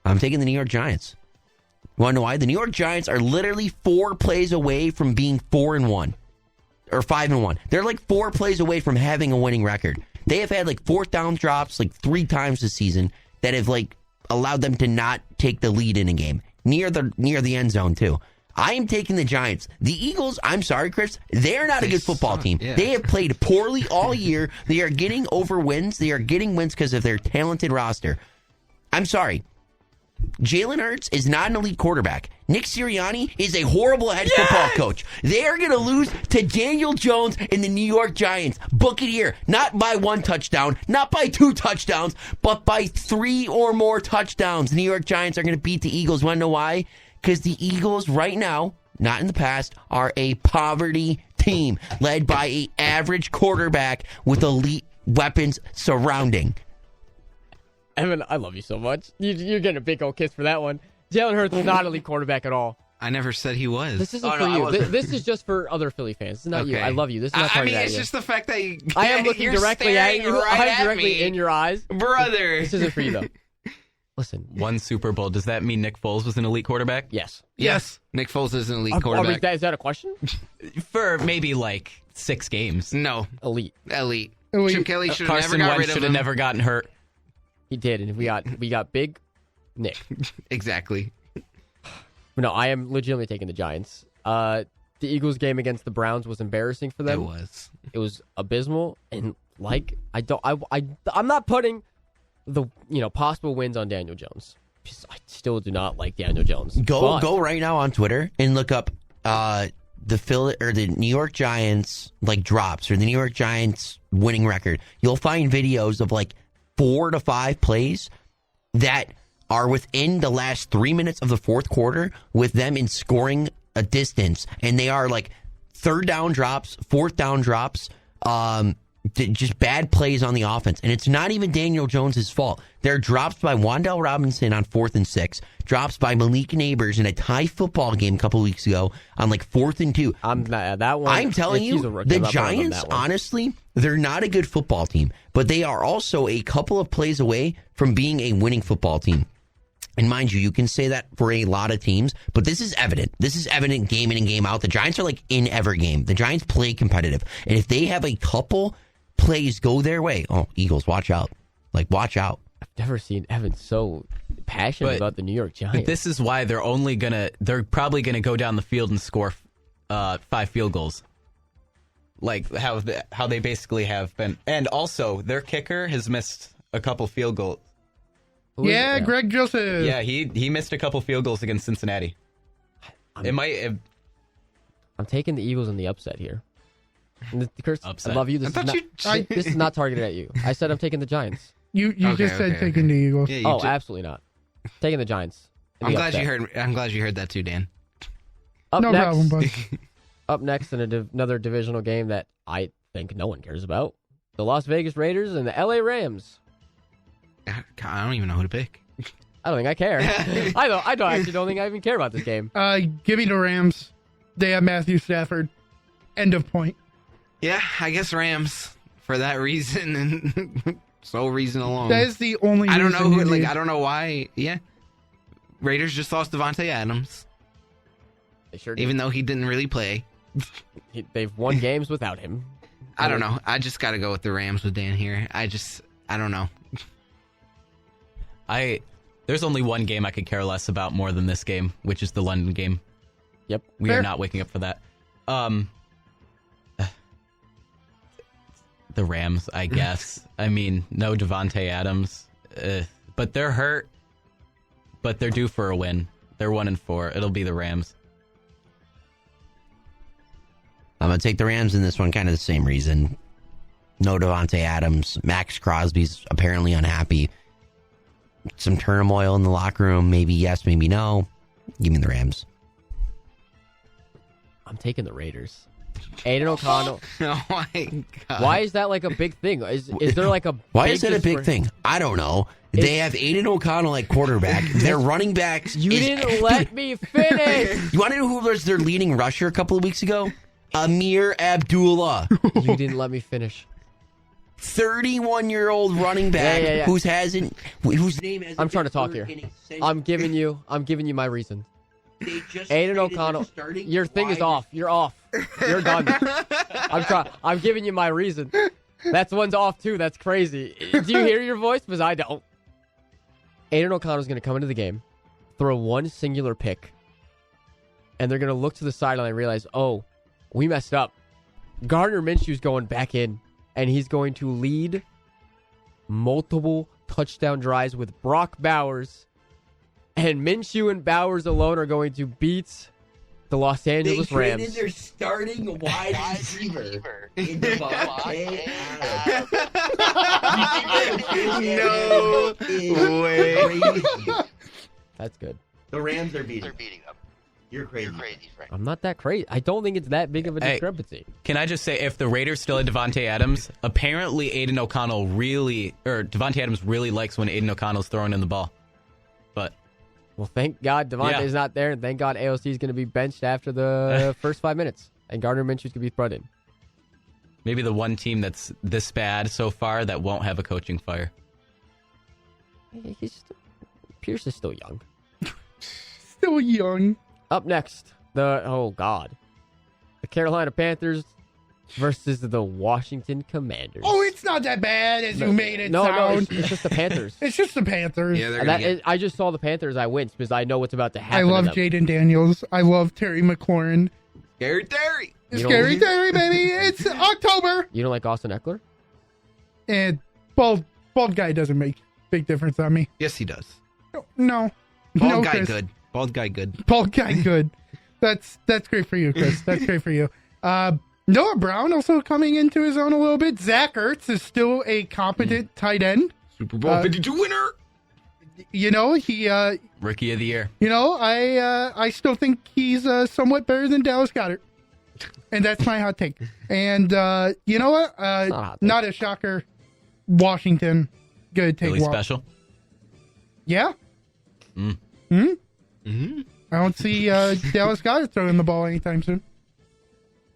I'm taking the New York Giants. You want to know why? The New York Giants are literally 4 plays away from being 4-1 or 5-1. They're 4 plays away from having a winning record. They have had 4th down drops 3 times this season that have allowed them to not take the lead in a game near the end zone too. I am taking the Giants. The Eagles, I'm sorry, Chris, they're not a good football team. yeah. They have played poorly all year. They are getting over wins. They are getting wins because of their talented roster. I'm sorry. Jalen Hurts is not an elite quarterback. Nick Sirianni is a horrible head football coach. They are going to lose to Daniel Jones and the New York Giants. Book it here. Not by 1 touchdown, not by 2 touchdowns, but by 3 or more touchdowns. The New York Giants are going to beat the Eagles. Want to know why? Because the Eagles right now, not in the past, are a poverty team led by an average quarterback with elite weapons surrounding. Evan, I love you so much. You're getting a big old kiss for that one. Jalen Hurts is not an elite quarterback at all. I never said he was. This isn't Oh, for no, I you. wasn't. This is just for other Philly fans. This is not you. Okay. I love you. This is not I targeted mean, at it's you. just the fact that I am looking you're directly at staring you. right I'm at directly me. in your eyes. Brother. This isn't for you, though. Listen. One Super Bowl. Does that mean Nick Foles was an elite quarterback? Yes. Yes. Nick Foles is an elite quarterback. Is that a question? For maybe 6 games. No. Elite. Elite. Elite. Chip Kelly should have never Carson got Wentz rid of should have him. never gotten hurt. He did, and we got big Nick. Exactly. But no, I am legitimately taking the Giants. The Eagles game against the Browns was embarrassing for them. It was abysmal, and I'm not putting the possible wins on Daniel Jones. I still do not like Daniel Jones. Go right now on Twitter and look up the New York Giants drops or the New York Giants winning record. You'll find videos of 4 to 5 plays that are within the last 3 minutes of the fourth quarter with them in scoring a distance, and they are 3rd down drops, 4th down drops, just bad plays on the offense. And it's not even Daniel Jones's fault. There are drops by Wan'Dale Robinson on 4th and 6, drops by Malik Neighbors in a tie football game a couple weeks ago on 4th and 2. That one. I'm telling if he's you, a rookie, the I'm not putting him on Giants, that one. honestly, they're not a good football team, but they are also a couple of plays away from being a winning football team. And mind you can say that for a lot of teams, but this is evident. This is evident game in and game out. The Giants are in every game. The Giants play competitive. And if they have a couple plays go their way, Eagles, watch out. Watch out. I've never seen Evan so passionate But about the New York Giants. This is why they're probably gonna go down the field and score 5 field goals. How they basically have been. And also their kicker has missed a couple field goals. Yeah, Greg Joseph. Yeah, he missed a couple field goals against Cincinnati. I'm taking the Eagles in the upset here. Chris, Upset. I love you. This is not targeted at you. I said I'm taking the Giants. You just said taking the Eagles. Yeah, Absolutely not. Taking the Giants. I'm glad you heard that too, Dan. No problem, bud. Up next in another divisional game that I think no one cares about: the Las Vegas Raiders and the LA Rams. I don't even know who to pick. I don't think I care. I don't think I even care about this game. Give me the Rams. They have Matthew Stafford. End of point. Yeah, I guess Rams for that reason and sole reason alone. That is the only. I don't know reason who. you Like need. I don't know why. Yeah, Raiders just lost Devontae Adams, They sure did. even though he didn't really play. They've won games without him. I don't know. I just got to go with the Rams with Dan here. I don't know. There's only one game I could care less about more than this game, which is the London game. Yep. We Fair. are not waking up for that. The Rams, I guess. I mean, no Devontae Adams, but they're hurt. But they're due for a win. They're 1-4. It'll be the Rams. I'm going to take the Rams in this one, kind of the same reason. No Devontae Adams. Max Crosby's apparently unhappy. Some turmoil in the locker room. Maybe yes, maybe no. Give me the Rams. I'm taking the Raiders. Aiden O'Connell. Oh my god! Why is that like a big thing? Is there like a Why big is it a big thing? I don't know. They have Aiden O'Connell at quarterback. Their running backs. You didn't let me finish. You want to know who was their leading rusher a couple of weeks ago? Amir Abdullah. You didn't let me finish. 31-year-old running back Yeah. whose name hasn't. I'm trying to talk been here. heard in a century. I'm giving you my reason. They just Aiden traded O'Connell, their starting your thing is wide off. You're off. You're done. I'm giving you my reason. That's one's off too. That's crazy. Do you hear your voice? Because I don't. Aiden O'Connell's going to come into the game, throw one singular pick, and they're going to look to the sideline and realize, oh, we messed up. Gardner Minshew's going back in, and he's going to lead multiple touchdown drives with Brock Bowers. And Minshew and Bowers alone are going to beat the Los Angeles Rams. They traded their starting wide receiver in Devontae No way. That's good. The Rams are beating them. You're crazy. Frank. I'm not that crazy. I don't think it's that big of a discrepancy. Can I just say, if the Raiders still had Devontae Adams, apparently Devontae Adams really likes when Aiden O'Connell's throwing in the ball. But Well, thank God Devontae's not there, and thank God AOC is going to be benched after the first 5 minutes, and Gardner Minshew's going to be brought in. maybe the one team that's this bad so far that won't have a coaching fire. Pierce is still young. Still young. Up next, the Carolina Panthers versus the Washington Commanders. Oh, it's not that bad as you made it No, sound. it's just the Panthers. It's just the Panthers. Yeah, they're gonna get... I just saw the Panthers. I winced because I know what's about to I happen. love to them. Jaden Daniels. I love Terry McLaurin. Scary Terry. You don't- Scary Terry, baby. It's October. You don't like Austin Eckler? And bald guy doesn't make big difference on me. Yes, he does. No. Bald No, guy Chris. good. Bald guy good. Bald guy good. That's great for you, Chris. That's great for you. Noah Brown also coming into his own a little bit. Zach Ertz is still a competent tight end. Super Bowl 52 winner. You know, he Rookie of the year. you know, I still think he's somewhat better than Dallas Goedert. And that's my hot take. And you know what? not a hot take. Not a shocker. Washington gonna take Really Walt. special. Yeah. Mm-hmm. I don't see Dallas Goedert throwing the ball anytime soon.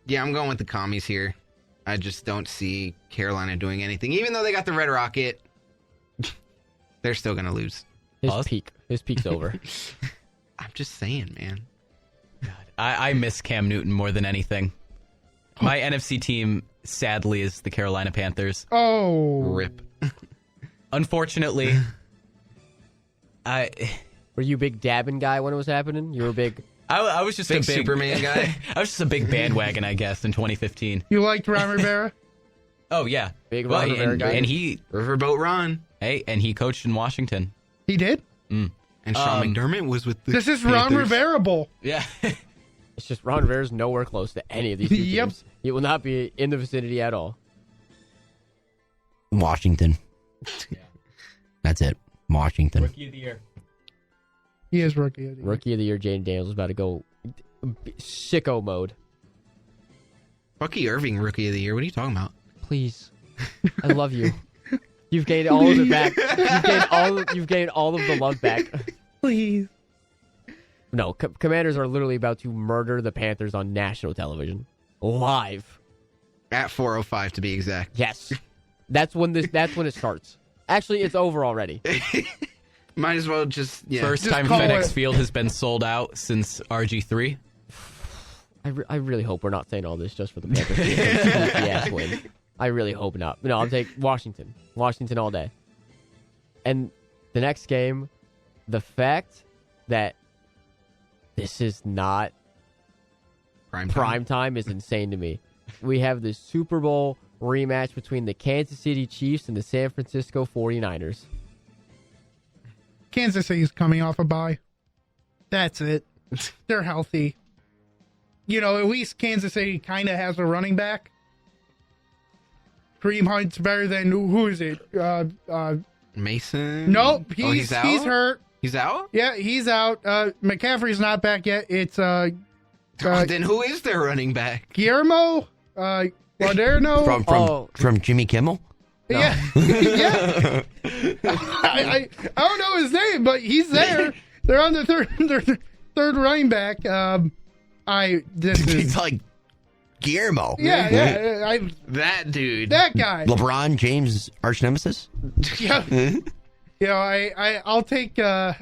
Yeah, I'm going with the commies here. I just don't see Carolina doing anything. Even though they got the Red Rocket, they're still going to lose. His peak's over. I'm just saying, man. I miss Cam Newton more than anything. My NFC team, sadly, is the Carolina Panthers. Oh. Rip. Unfortunately, Were you a big dabbing guy when it was happening? You were a big... I was just Big a big Superman guy. I was just a big bandwagon, I guess, in 2015. You liked Ron Rivera? Oh yeah, Big Ron Rivera guy. and he Riverboat Ron. and he coached in Washington. He did? And Sean McDermott was with the This is Ron Panthers. Rivera Bowl. Yeah. It's just Ron Rivera's nowhere close to any of these two Yep. teams. He will not be in the vicinity at all. Washington. That's it. Washington. Rookie of the year. He is rookie of the year. Rookie of the year, Jaden Daniels is about to go sicko mode. Bucky Irving, rookie of the year. What are you talking about? Please. I love you. You've gained all of it back. You've gained all of the love back. Please. No, Commanders are literally about to murder the Panthers on national television. Live. At 4:05 to be exact. Yes. That's when it starts. Actually, it's over already. Might as well just First Just time call FedEx it. Field has been sold out since RG3. I really hope we're not saying all this just for the Panthers to get a sneaky ass win. I really hope not. No, I'll take Washington. Washington all day. And the next game, the fact that this is not prime time is insane to me. We have the Super Bowl rematch between the Kansas City Chiefs and the San Francisco 49ers. Kansas City's coming off a bye. That's it. They're healthy. You know, at least Kansas City kind of has a running back. Kareem Hunt's better than, who is it? Mason? Nope, he's out? he's hurt. He's out? Yeah, he's out. McCaffrey's not back yet. It's Then who is their running back? Guillermo Guaderno. From Jimmy Kimmel? Yeah, yeah. I don't know his name, but he's there. They're on the third running back. He's like Guillermo. Yeah. That dude. That guy. LeBron James' arch nemesis. Yeah. You know, I'll take. You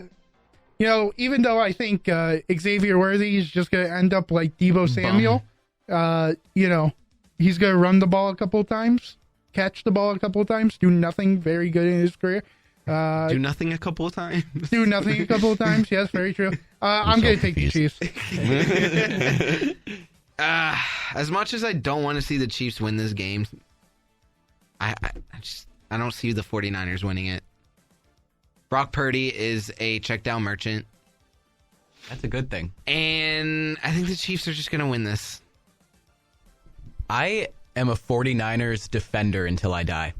know, even though I think Xavier Worthy is just going to end up like Deebo Samuel, you know, he's going to run the ball a couple of times, catch the ball a couple of times, do nothing very good in his career. Do nothing a couple of times. Do nothing a couple of times. Yes, very true. I'm going to take the Chiefs. As much as I don't want to see the Chiefs win this game, I don't see the 49ers winning it. Brock Purdy is a check down merchant. That's a good thing. And I think the Chiefs are just going to win this. I am a 49ers defender until I die.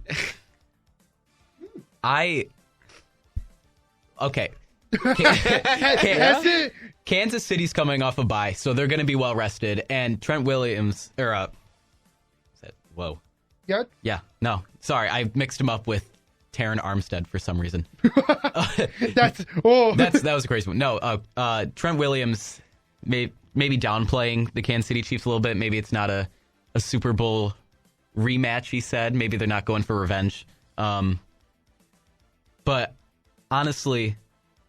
Okay. That's it. Kansas City's coming off a bye, so they're going to be well rested. And Trent Williams, whoa. Yep. Yeah, no, sorry, I mixed him up with Taron Armstead for some reason. That was a crazy one. No, Trent Williams maybe downplaying the Kansas City Chiefs a little bit. Maybe it's not a Super Bowl rematch, he said. Maybe they're not going for revenge. But honestly,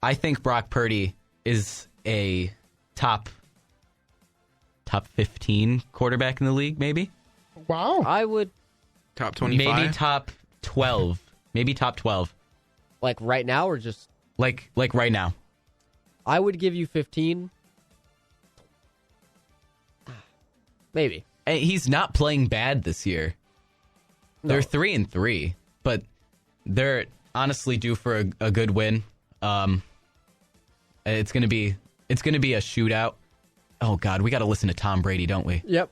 I think Brock Purdy is a top 15 quarterback in the league, maybe. Wow. I would top 25. Maybe top 12. Maybe top 12. Like right now or just like right now. I would give you 15. Maybe. And he's not playing bad this year. No. They're 3-3, but they're honestly due for a good win. It's gonna be a shootout. Oh God, we got to listen to Tom Brady, don't we? Yep.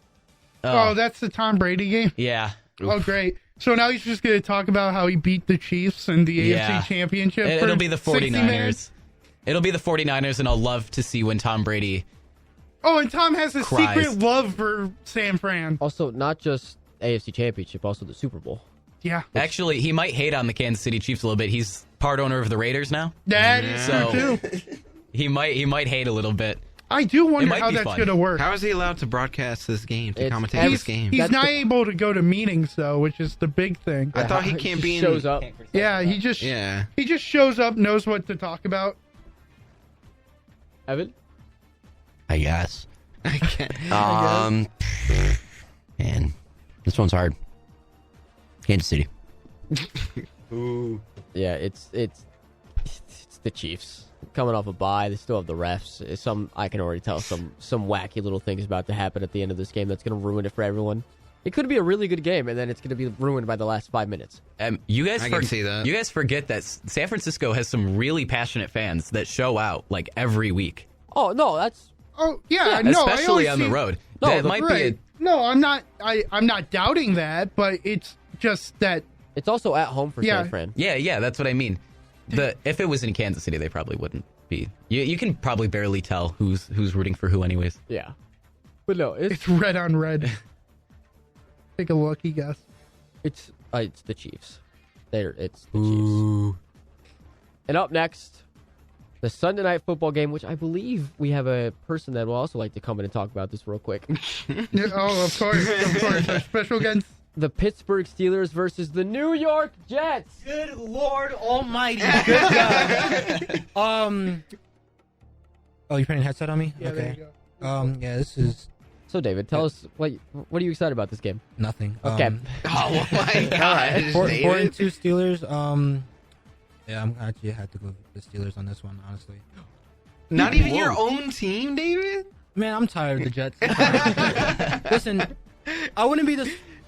Oh, that's the Tom Brady game? Yeah. Oh, great. So now he's just going to talk about how he beat the Chiefs in the AFC Championship. It'll be the 60 minutes? 49ers. It'll be the 49ers, and I'll love to see when Tom Brady... Oh, and Tom has a cries. secret love for San Fran. Also, not just AFC Championship, also the Super Bowl. Yeah. Actually, he might hate on the Kansas City Chiefs a little bit. He's part owner of the Raiders now. That is true, too. He might hate a little bit. I do wonder might how be that's fun. going to work. How is he allowed to broadcast this game, to commentate this game? He's not able to go to meetings, though, which is the big thing. I thought he can't be in... shows up. Yeah, he just shows up, knows what to talk about. Evan? I guess. I can't. Man, this one's hard. Kansas City. Ooh. Yeah, it's the Chiefs. Coming off a bye, they still have the refs. I can already tell some wacky little things about to happen at the end of this game that's going to ruin it for everyone. It could be a really good game, and then it's going to be ruined by the last 5 minutes. You guys I can see that. You guys forget that San Francisco has some really passionate fans that show out like every week. Oh no, that's Oh yeah, no, I especially always on the see- road. No, that the- might Right. be No, I'm not. I'm not doubting that, but it's just that. it's also at home for Yeah. San Fran. yeah, that's what I mean. If it was in Kansas City, they probably wouldn't be. You can probably barely tell who's rooting for who, anyways. Yeah, but no, It's red on red. Take a lucky guess. it's the Chiefs. It's the Chiefs. And up next, the Sunday night football game, which I believe we have a person that will also like to come in and talk about this real quick. Yeah, oh, of course. Our special against. The Pittsburgh Steelers versus the New York Jets. Good Lord Almighty. Good God. Oh, you're putting a headset on me? Yeah, okay. there you go. Yeah, this is So, David, tell us what are you excited about this game? nothing. Okay. Oh my God, 4-2 Steelers. Yeah, I'm actually had to go with the Steelers on this one, honestly. Not even your own team, David? Man, I'm tired of the Jets. Listen, I wouldn't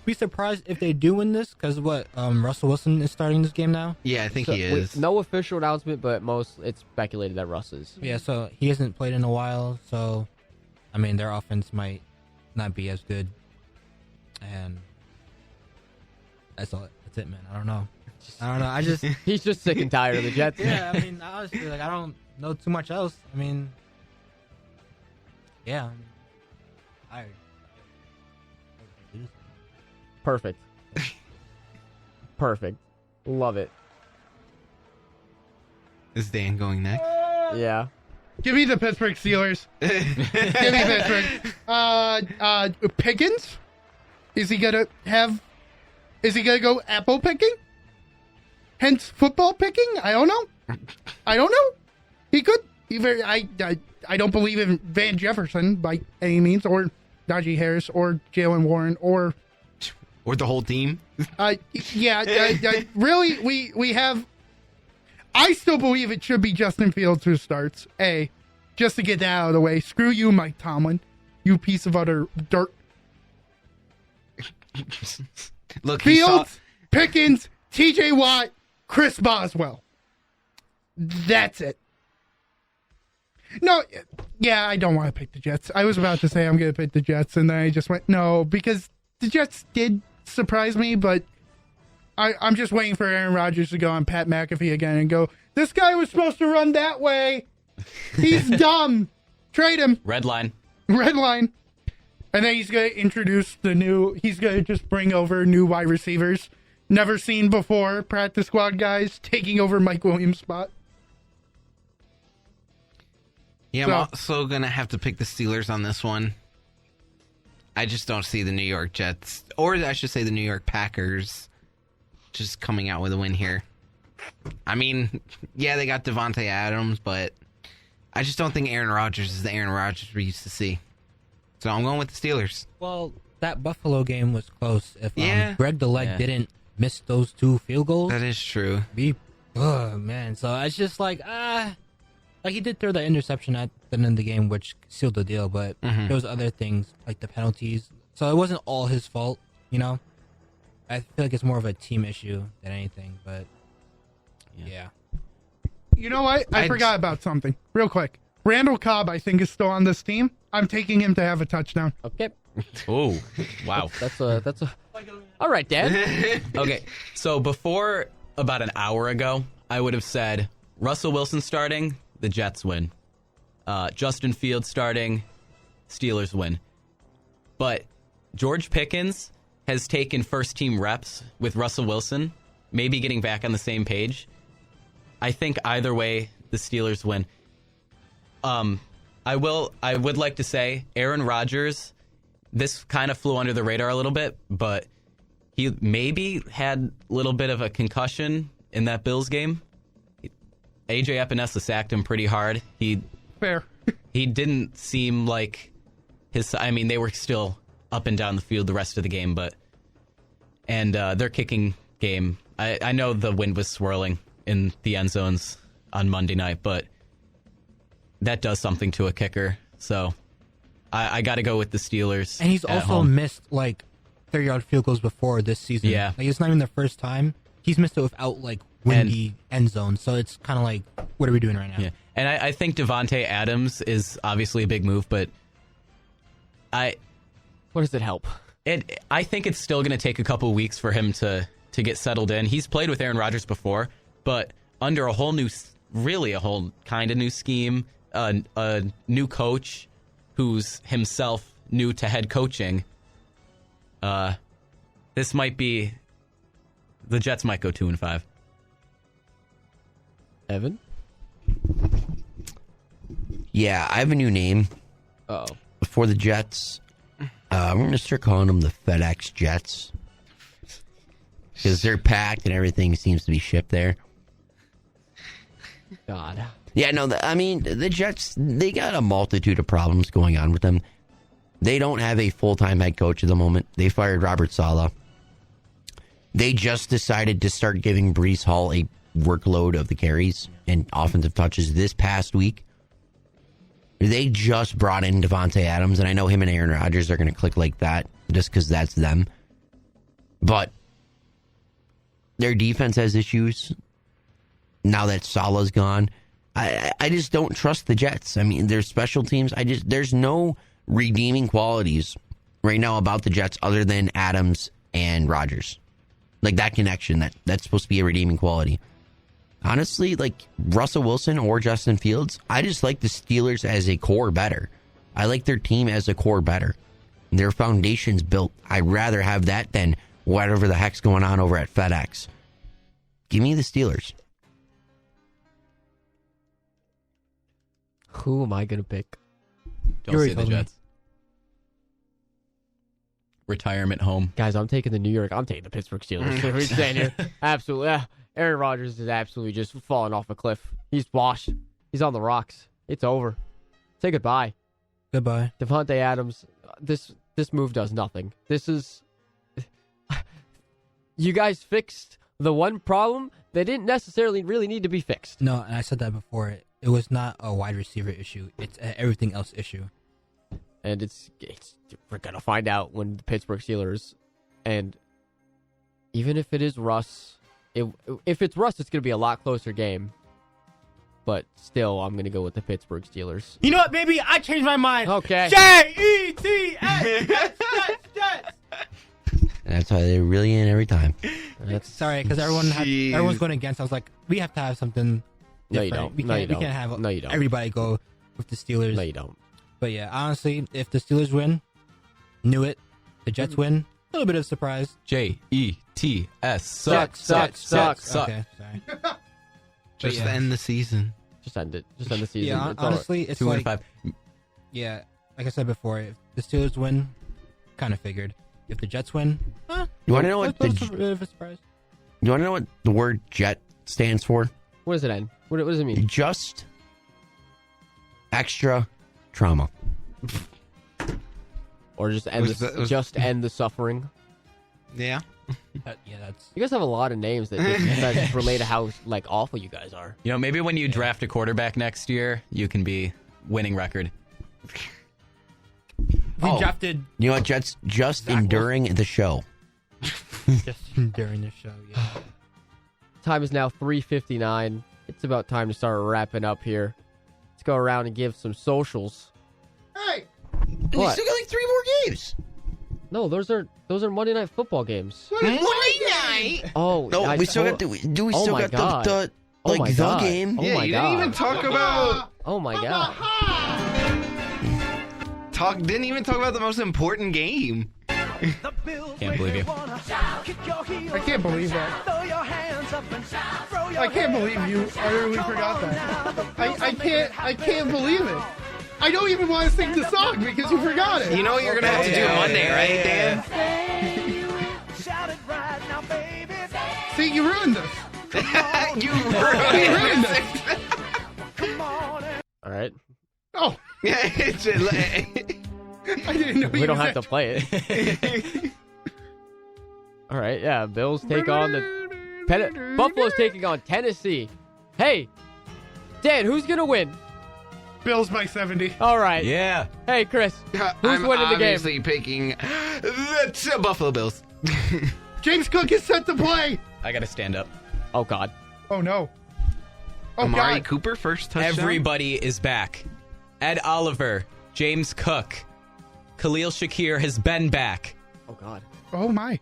be surprised if they do win this because Russell Wilson is starting this game now. Yeah, I think So, he is. no official announcement, but it's speculated that Russ is. Yeah, so he hasn't played in a while, so I mean their offense might not be as good, and that's all. That's it, man. I don't know. I just He's just sick and tired of the Jets. yeah. I mean, honestly, I don't know too much else. I mean, yeah. I Perfect. Perfect. Love it. Is Dan going next? Yeah. Give me the Pittsburgh Steelers. Give me Pittsburgh. Pickens? Is he gonna go apple picking? Hence football picking? I don't know. He could. I don't believe in Van Jefferson by any means, or Najee Harris, or Jalen Warren, or the whole team? really, we have. I still believe it should be Justin Fields who starts. Just to get that out of the way. Screw you, Mike Tomlin. You piece of utter dirt. Look, he saw, Fields, Pickens, TJ Watt, Chris Boswell. That's it. No, yeah, I don't want to pick the Jets. I was about to say I'm going to pick the Jets, and then I just went, no, because the Jets did surprise me, but I'm just waiting for Aaron Rodgers to go on Pat McAfee again and go, this guy was supposed to run that way. He's dumb. Trade him. Red line. Red line. And then he's going to introduce he's going to just bring over new wide receivers. Never seen before. Practice squad guys taking over Mike Williams' spot. Yeah, I'm also going to have to pick the Steelers on this one. I just don't see the New York Jets, or I should say the New York Packers, just coming out with a win here. I mean, yeah, they got Devontae Adams, but I just don't think Aaron Rodgers is the Aaron Rodgers we used to see. So I'm going with the Steelers. Well, that Buffalo game was close. If Greg the Leg Yeah. didn't miss those 2 field goals, That is true. oh man. So it's just like he did throw the interception at the end of the game, which sealed the deal. But there was other things like the penalties, so it wasn't all his fault. You know, I feel like it's more of a team issue than anything. But yeah. You know what? I forgot about something real quick. Randall Cobb, I think, is still on this team. I'm taking him to have a touchdown. Okay. Oh, wow. That's a. All right, Dan. Okay, so before about an hour ago, I would have said Russell Wilson starting, the Jets win. Justin Fields starting, Steelers win. But George Pickens has taken first-team reps with Russell Wilson, maybe getting back on the same page. I think either way, the Steelers win. I would like to say Aaron Rodgers, this kind of flew under the radar a little bit, but he maybe had a little bit of a concussion in that Bills game. AJ Epinesa sacked him pretty hard. Fair. He didn't seem like they were still up and down the field the rest of the game, and their kicking game, I know the wind was swirling in the end zones on Monday night, but that does something to a kicker. So I got to go with the Steelers. And he's at also home. missed like 30-yard field goals before this season. Yeah. Like, it's not even the first time. He's missed it without, like, windy end zone. So it's kind of like, what are we doing right now? Yeah. And I think Devontae Adams is obviously a big move, but what does it help? I think it's still going to take a couple of weeks for him to get settled in. He's played with Aaron Rodgers before, but under a whole kind of new scheme, a new coach who's himself new to head coaching. This might be the Jets might go 2-5. Evan? Yeah, I have a new name. Oh. For the Jets. We're going to start calling them the FedEx Jets. Because they're packed and everything seems to be shipped there. God. Yeah, no, the Jets, they got a multitude of problems going on with them. They don't have a full-time head coach at the moment. They fired Robert Saleh. They just decided to start giving Breece Hall a workload of the carries and offensive touches this past week. They just brought in Devontae Adams, and I know him and Aaron Rodgers are going to click like that just because that's them. But their defense has issues now that Saleh's gone. I just don't trust the Jets. I mean, their special teams, there's no redeeming qualities right now about the Jets other than Adams and Rodgers. Like that connection, that's supposed to be a redeeming quality. Honestly, like Russell Wilson or Justin Fields, I just like the Steelers as a core better. I like their team as a core better. Their foundation's built. I'd rather have that than whatever the heck's going on over at FedEx. Give me the Steelers. Who am I going to pick? Don't say the Jets. Retirement home. Guys, I'm taking the Pittsburgh Steelers. What are you saying here? Absolutely. Yeah. Aaron Rodgers is absolutely just falling off a cliff. He's washed. He's on the rocks. It's over. Say goodbye. Goodbye. Devontae Adams, this move does nothing. This is... You guys fixed the one problem that didn't necessarily really need to be fixed. No, and I said that before. It was not a wide receiver issue. It's an everything else issue. And we're going to find out when the Pittsburgh Steelers, and even if it is Russ, if it's Russ, it's going to be a lot closer game. But still, I'm going to go with the Pittsburgh Steelers. You know what, baby? I changed my mind. Okay. Jets! Jets! That's how they're really in every time. Sorry, because everyone's going against. I was like, we have to have something different. No, you don't. We can't have everybody go with the Steelers. No, you don't. But yeah, honestly, if the Steelers win, knew it. The Jets win, a little bit of surprise. Jets. Sucks. Okay, sorry. Just end the season. Just end it. Just end the season. Yeah, honestly, it's 2-5. Yeah, like I said before, if the Steelers win, kind of figured. If the Jets win, you want to know what a bit of a surprise. You want to know what the word Jet stands for? What does it end? What does it mean? Just extra trauma. Or just end end the suffering. Yeah. That's. You guys have a lot of names that just relate to how like awful you guys are. You know, maybe when you draft a quarterback next year, you can be winning record. We drafted. You know what, Jets? Just enduring the show. Just enduring the show. Yeah. Time is now 3:59. It's about time to start wrapping up here. Let's go around and give some socials. Hey! You What? still got like 3 more games. No, those are Monday Night Football games. Monday night. Oh, No, we still got the God. the Oh my the God. game. Oh Yeah, my you God. didn't even talk about Oh my God. didn't even talk about the most important game. Can't believe you. I can't believe that. I can't believe you utterly forgot that. I can't believe it. I don't even want to sing the song because you forgot it. You know what you're gonna have to do Monday, right, Dan? See, you ruined this. You You ruined ruined it. All right. Oh, Yeah, it's I didn't know We you don't have said- to play it. All right. Yeah. Bills take on the Buffalo's taking on Tennessee. Hey, Dan, who's gonna win? Bills by 70. All right. Yeah. Hey, Chris. Who's I'm winning the game? obviously picking the Buffalo Bills. James Cook is set to play. I got to stand up. Oh, God. Oh, no. Oh, Amari God. Cooper, first touchdown. Everybody is back. Ed Oliver, James Cook, Khalil Shakir has been back. Oh, God. Oh, my.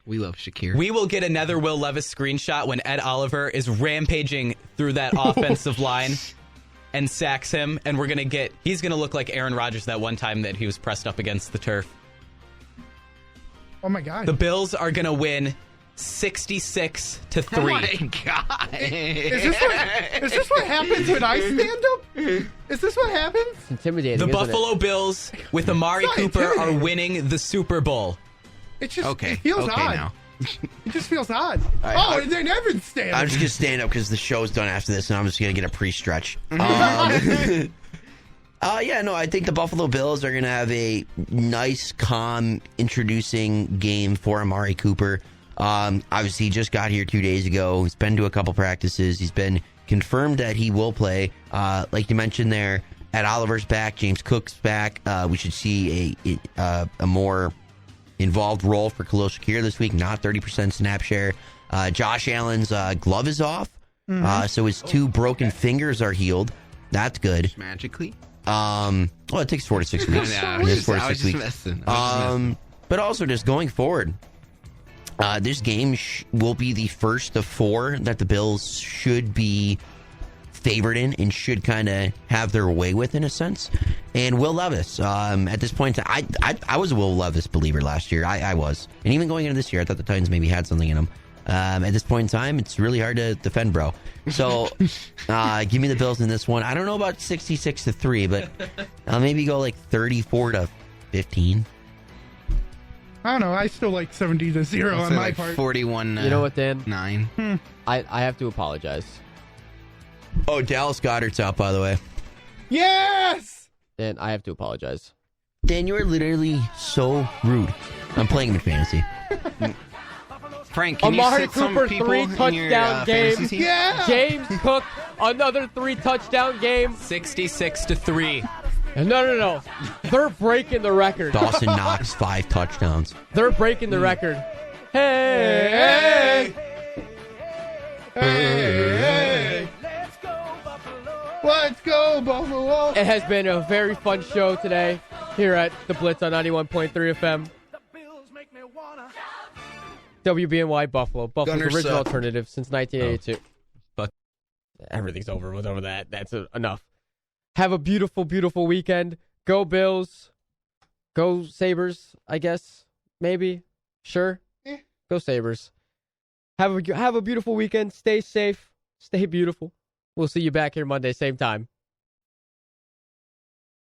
We love Shakir. We will get another Will Levis screenshot when Ed Oliver is rampaging through that offensive line and sacks him, and he's going to look like Aaron Rodgers that one time that he was pressed up against the turf. Oh, my God. The Bills are going to win 66-3. Oh my God! Is this what happens when I stand up? Is this what happens? It's intimidating, The isn't Buffalo Bills with Amari It's not Cooper are intimidating. winning the Super Bowl. It just Okay. it feels Okay odd. now. It just feels odd. right, and then Evan's standing. I'm just gonna stand up because the show's done after this, and I'm just gonna get a pre-stretch. Yeah, no, I think the Buffalo Bills are gonna have a nice, calm, introducing game for Amari Cooper. Obviously, he just got here 2 days ago. He's been to a couple practices. He's been confirmed that he will play. Like you mentioned there, Ed Oliver's back. James Cook's back. We should see a more involved role for Khalil Shakir this week, not 30% snap share. Josh Allen's glove is off, so his two broken fingers are healed. That's good. Magically. Well, it takes 4 to 6 weeks. I It was is just 4 to 6 weeks. messing. But also just going forward, this game will be the first of 4 that the Bills should be favored in and should kind of have their way with, in a sense. And Will Levis, at this point, I was a Will Levis believer last year. I was. And even going into this year, I thought the Titans maybe had something in them. At this point in time, it's really hard to defend, bro. So give me the Bills in this one. I don't know about 66-3, but I'll maybe go like 34-15. I don't know. I still like 70-0 I'll on say my like part. 41. You know what, Dan? 9. I have to apologize. Oh, Dallas Goedert's out, by the way. Yes! Dan, I have to apologize. Dan, you are literally so rude. I'm playing him in fantasy. Frank, can Amari you sit some Cooper, people 3 in your touchdown fantasy games. team? Yeah! James Cook, another 3 touchdown game. 66-3. No. They're breaking the record. Dawson Knox, 5 touchdowns. They're breaking the record. Hey! Hey! Let's go, Buffalo! It has been a very fun show today here at The Blitz on 91.3 FM. WBNY Buffalo. Buffalo's Gunners original suck. alternative since 1982. But everything's over with over that. That's enough. Have a beautiful, beautiful weekend. Go Bills. Go Sabres, I guess. Maybe. Sure. Go Sabres. Have a beautiful weekend. Stay safe. Stay beautiful. We'll see you back here Monday, same time.